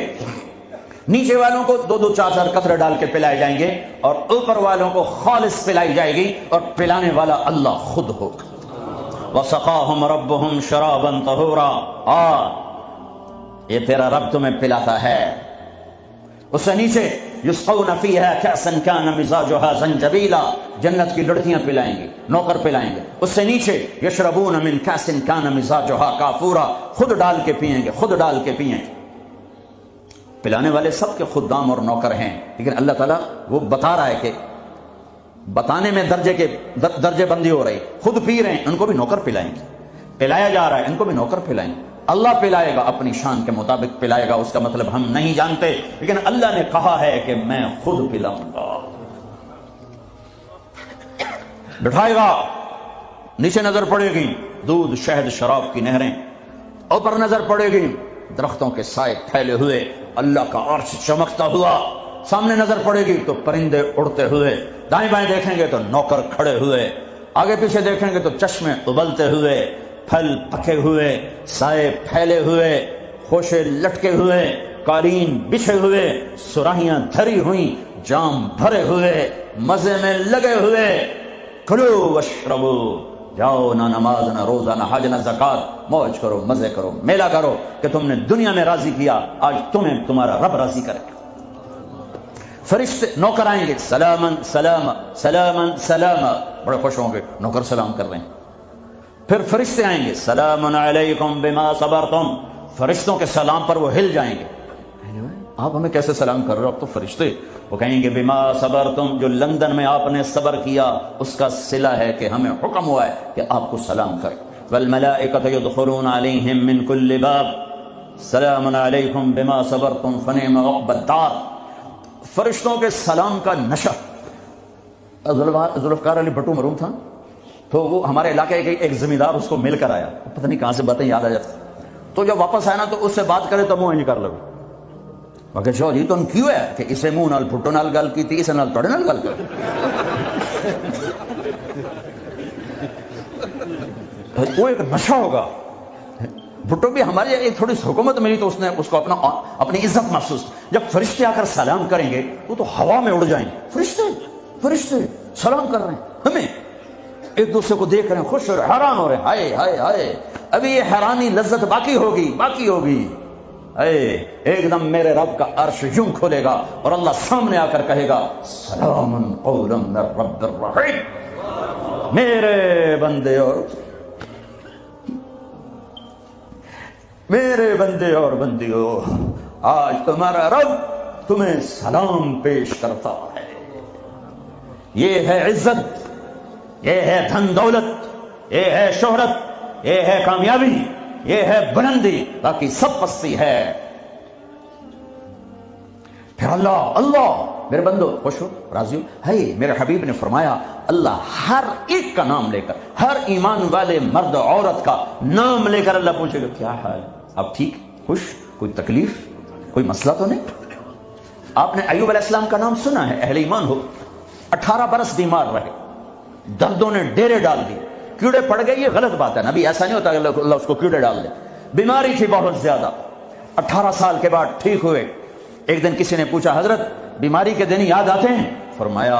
نیچے والوں کو 2-2 4-4 قطرے ڈال کے پلائے جائیں گے اور اوپر والوں کو خالص پلائی جائے گی، اور پلانے والا اللہ خود ہوگا. وَسَقَاهُمْ رَبُّهُمْ شَرَابًا طَهُورًا. یہ تیرا رب تمہیں پلاتا ہے. اس سے نیچے یسقون فیہا کأسا کان مزاجها زنجبیلا، جنت کی لڑکیاں پلائیں گی، نوکر پلائیں گے. اس سے نیچے یشربون من کأس کان مزاجها کافورا، خود ڈال کے پیئیں گے، خود ڈال کے پیئیں گے. پلانے والے سب کے خدام اور نوکر ہیں، لیکن اللہ تعالیٰ وہ بتا رہا ہے کہ بتانے میں درجے بندی ہو رہی. خود پی رہے ہیں، ان کو بھی نوکر پلائیں گے. پلایا جا رہا ہے، ان کو بھی نوکر پلائیں گے. اللہ پلائے گا، اپنی شان کے مطابق پلائے گا، اس کا مطلب ہم نہیں جانتے، لیکن اللہ نے کہا ہے کہ میں خود پلاؤں گا. بٹھائے گا، نیچے نظر پڑے گی دودھ شہد شراب کی نہریں، اوپر نظر پڑے گی درختوں کے سائے پھیلے ہوئے، اللہ کا عرش چمکتا ہوا. سامنے نظر پڑے گی تو پرندے اڑتے ہوئے، دائیں بائیں دیکھیں گے تو نوکر کھڑے ہوئے، آگے پیچھے دیکھیں گے تو چشمے ابلتے ہوئے، پھل پکے ہوئے، سائے پھیلے ہوئے، خوشے لٹکے ہوئے، قالین بچھے ہوئے، سراہیاں دھری ہوئیں، جام بھرے ہوئے، مزے میں لگے ہوئے. کھلو واشربو، جاؤ، نہ نماز نہ روزہ نہ حج نہ زکات، موج کرو، مزے کرو، میلہ کرو کہ تم نے دنیا میں راضی کیا، آج تمہیں تمہارا رب راضی کرے گا. فرشتے نوکر آئیں گے، سلامن سلام سلامن سلام، بڑے خوش ہوں گے، نوکر سلام کر رہے ہیں. پھر فرشتے آئیں گے، سلام علیکم بما صبرتم، فرشتوں کے سلام پر وہ ہل جائیں گے. آپ ہمیں کیسے سلام کر رہے ہو، آپ تو فرشتے. وہ کہیں گے بما صبرتم، جو لندن میں آپ نے صبر کیا اس کا صلہ ہے کہ ہمیں حکم ہوا ہے کہ آپ کو سلام کریں. والملائکۃ یدخلون علیہم من کل باب سلام علیکم بما صبرتم فنعم عقبی الدار. فرشتوں کے سلام کا نشہ. ذوالفقار علی بھٹو مرحوم تھا، تو وہ ہمارے علاقے کے ایک زمیندار اس کو مل کر آیا، پتہ نہیں کہاں سے باتیں یاد آ جاتی. تو جب واپس آیا نا تو اس سے بات کرے تو منہ انج کر لو، مگر شو جی تو کیوں ہے کہ اسے منہ نال بھٹو نال گل کی تھی، اسے نال توڑے نال گل کر. وہ ایک نشہ ہوگا. بھٹو بھی ہماری ایک تھوڑی سی حکومت ملی تو اس نے اس کو اپنی عزت محسوس. جب فرشتے آ کر سلام کریں گے وہ تو ہوا میں اڑ جائیں گے. فرشتے سلام کر رہے ہیں، ہمیں ایک دوسرے کو دیکھ رہے ہیں، خوش ہو رہے، حیران ہو رہے ہیں. ہائے ہائے ہائے، ابھی یہ حیرانی لذت باقی ہوگی. ایک دم میرے رب کا عرش یوں کھولے گا اور اللہ سامنے آ کر کہے گا سلام قولا من رب الرحیم. میرے بندے اور بندیوں، آج تمہارا رب تمہیں سلام پیش کرتا ہے. یہ ہے عزت، یہ ہے دھن دولت، یہ ہے شہرت، یہ ہے کامیابی، یہ ہے بلندی، باقی سب پستی ہے. پھر اللہ اللہ میرے بندو خوش ہو راضی ہو. ہے میرے حبیب نے فرمایا اللہ ہر ایک کا نام لے کر, ہر ایمان والے مرد عورت کا نام لے کر اللہ پوچھے گا کیا حال, اب ٹھیک خوش, کوئی تکلیف کوئی مسئلہ تو نہیں. آپ نے ایوب علیہ السلام کا نام سنا ہے, اہل ایمان ہو, 18 برس بیمار رہے, دردوں نے ڈیرے ڈال دی, کیڑے پڑ گئے, یہ غلط بات ہے, نبی ایسا نہیں ہوتا کہ اللہ اس کو کیڑے ڈال دے. بیماری تھی بہت زیادہ, 18 سال کے بعد ٹھیک ہوئے. ایک دن کسی نے پوچھا حضرت بیماری کے دن یاد آتے ہیں؟ فرمایا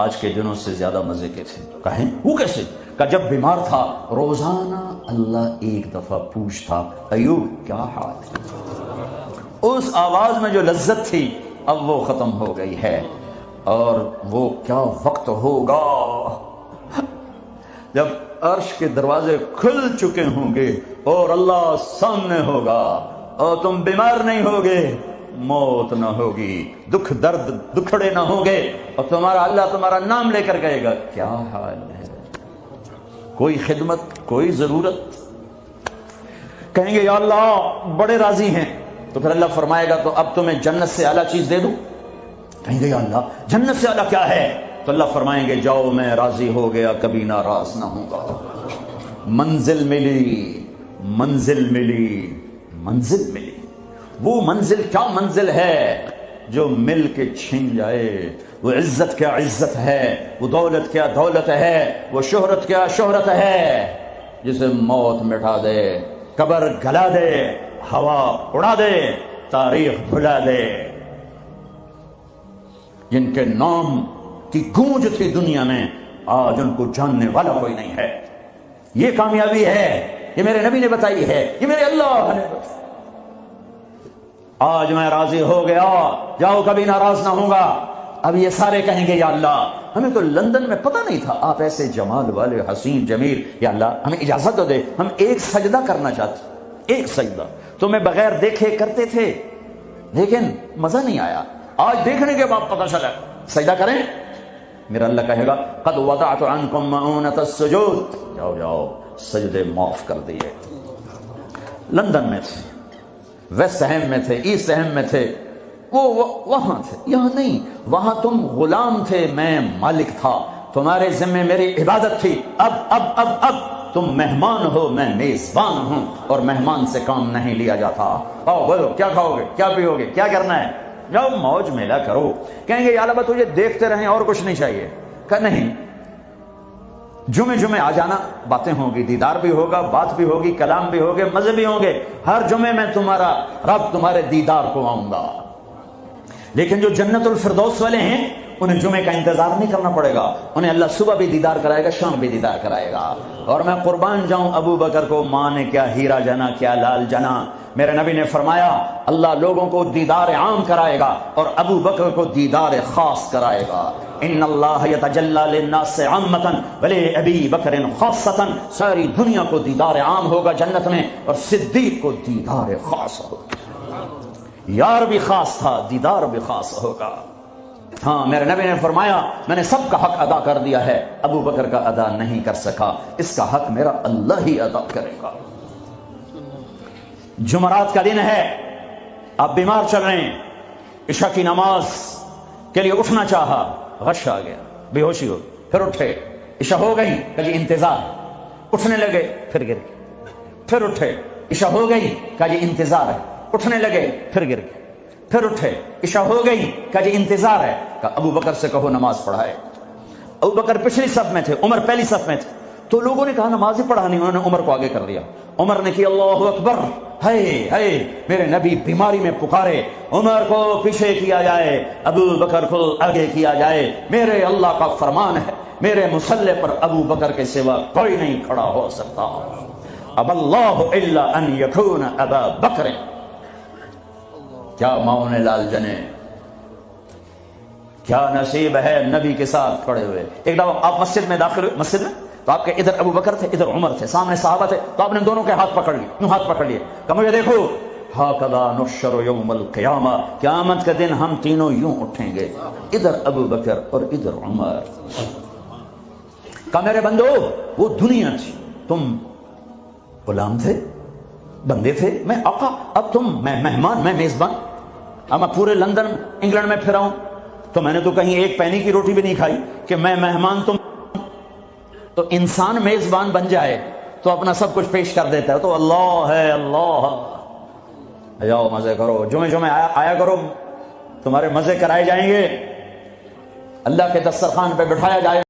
آج کے دنوں سے زیادہ مزے کے تھے. کہیں وہ کیسے؟ کہ جب بیمار تھا روزانہ اللہ ایک دفعہ پوچھتا ایوب کیا حال ہے. اس آواز میں جو لذت تھی اب وہ ختم ہو گئی ہے. اور وہ کیا وقت ہوگا جب عرش کے دروازے کھل چکے ہوں گے اور اللہ سامنے ہوگا اور تم بیمار نہیں ہوگے, موت نہ ہوگی, دکھ درد دکھڑے نہ ہوں گے, اور تمہارا اللہ تمہارا نام لے کر کہے گا کیا حال ہے. کوئی خدمت کوئی ضرورت, کہیں گے یا اللہ بڑے راضی ہیں, تو پھر اللہ فرمائے گا تو اب تمہیں جنت سے اعلیٰ چیز دے دوں. کہیں گے یا اللہ جنت سے اعلیٰ کیا ہے؟ تو اللہ فرمائیں گے جاؤ میں راضی ہو گیا کبھی ناراض نہ ہوں گا. منزل ملی منزل ملی منزل ملی. وہ منزل کیا منزل ہے جو مل کے چھن جائے. وہ عزت کیا عزت ہے, وہ دولت کیا دولت ہے, وہ شہرت کیا شہرت ہے جسے موت مٹا دے, قبر گلا دے, ہوا اڑا دے, تاریخ بھلا دے. جن کے نام کی گونج تھی دنیا میں آج ان کو جاننے والا کوئی نہیں ہے. یہ کامیابی ہے, یہ میرے نبی نے بتائی ہے, یہ میرے اللہ نے بتائی. آج میں راضی ہو گیا, جاؤ کبھی ناراض نہ ہوں گا. اب یہ سارے کہیں گے یا اللہ ہمیں تو لندن میں پتہ نہیں تھا آپ ایسے جمال والے حسین جمیل, یا اللہ ہمیں اجازت تو دے, ہم ایک سجدہ کرنا چاہتے, ایک سجدہ. تمہیں بغیر دیکھے کرتے تھے لیکن مزہ نہیں آیا, آج دیکھنے کے بعد پتہ چلا سجدہ کریں. میرا اللہ کہے گا قد وضعت عنکم مؤونۃ السجود, جاؤ جاؤ سجدے معاف کر دیے. لندن میں تھے, ویسٹ ہیم میں تھے, ایسٹ ہیم میں تھے, وہ وہاں تھے, یہاں نہیں. وہاں تم غلام تھے, میں مالک تھا, تمہارے ذمے میری عبادت تھی. اب تم مہمان ہو, میں میزبان ہوں, اور مہمان سے کام نہیں لیا جاتا. آؤ بولو کیا کھاؤ گے, کیا پیو گے, کیا کرنا ہے, جاؤ موج میلہ کرو. کہیں گے یا اللہ تجھے دیکھتے رہیں اور کچھ نہیں چاہیے. کہ نہیں, جمعے آ جانا, باتیں ہوں گی, دیدار بھی ہوگا, بات بھی ہوگی, کلام بھی ہوگے, مزے بھی ہوں گے. ہر جمعے میں تمہارا رب تمہارے دیدار کو آؤں گا. لیکن جو جنت الفردوس والے ہیں انہیں جمعے کا انتظار نہیں کرنا پڑے گا, انہیں اللہ صبح بھی دیدار کرائے گا, شام بھی دیدار کرائے گا. اور میں قربان جاؤں ابو بکر کو, ماں نے کیا ہیرا جنا کیا لال جنا. میرے نبی نے فرمایا اللہ لوگوں کو دیدار عام کرائے گا اور ابو بکر کو دیدار خاص کرائے گا. ان اللہ یتجلی للناس عامۃ ولی ابی بکر خاصۃ. ساری دنیا کو دیدار عام ہوگا جنت میں, اور صدیق کو دیدار خاص ہوگا. یار بھی خاص تھا, دیدار بھی خاص ہوگا. ہاں میرے نبی نے فرمایا میں نے سب کا حق ادا کر دیا ہے, ابو بکر کا ادا نہیں کر سکا, اس کا حق میرا اللہ ہی ادا کرے گا. جمعرات کا دن ہے, آپ بیمار چل رہے ہیں, عشاء کی نماز کے لیے اٹھنا چاہا, غش آ گیا, بے ہوشی ہو, پھر اٹھے, عشاء ہو گئی, کہ جی انتظار, اٹھنے لگے, پھر گر گئے, پھر اٹھے, عشاء ہو گئی, کہ جی انتظار ہے, اٹھنے لگے, پھر گر گئے, پھر اٹھے, عشاء ہو گئی, کہ جی انتظار ہے. کہ ابو بکر سے کہو نماز پڑھائے. ابو بکر پچھلی صف میں تھے, عمر پہلی صف میں تھے, تو لوگوں نے کہا نماز ہی پڑھانی, انہوں نے عمر کو آگے کر دیا. عمر نے کیا اللہ اکبر, ہے میرے نبی بیماری میں پکارے, عمر کو پیچھے کیا جائے, ابو بکر کو آگے کیا جائے. میرے اللہ کا فرمان ہے, میرے مصلی پر ابو بکر کے سوا کوئی نہیں کھڑا ہو سکتا. اب اللہ الا ان یکون ابا بکر. کیا ماؤں نے لال جنے, کیا نصیب ہے نبی کے ساتھ کھڑے ہوئے. ایک دفعہ آپ مسجد میں داخل ہوئے, مسجد میں تو آپ کے ادھر ابو بکر تھے, ادھر عمر تھے, سامنے صحابہ تھے, تو آپ نے دونوں کے ہاتھ پکڑ لیے, یوں ہاتھ پکڑ لیے, کہ مجھے دیکھو, ہاکذا نحشر یوم القیامہ, قیامت کے دن ہم تینوں یوں اٹھیں گے, ادھر ابو بکر اور ادھر عمر. کہ میرے بندو وہ دنیا تھی, تم غلام تھے, بندے تھے, میں آقا, اب تم, میں مہمان, میں میزبان. اب میں پورے لندن انگلینڈ میں پھرا ہوں تو میں نے تو کہیں ایک پینی کی روٹی بھی نہیں کھائی کہ میں مہمان تم. تو انسان میزبان بن جائے تو اپنا سب کچھ پیش کر دیتا ہے. تو اللہ ہے، اللہ جاؤ مزے کرو، جمعے آیا کرو، تمہارے مزے کرائے جائیں گے، اللہ کے دسترخوان پہ بٹھایا جائے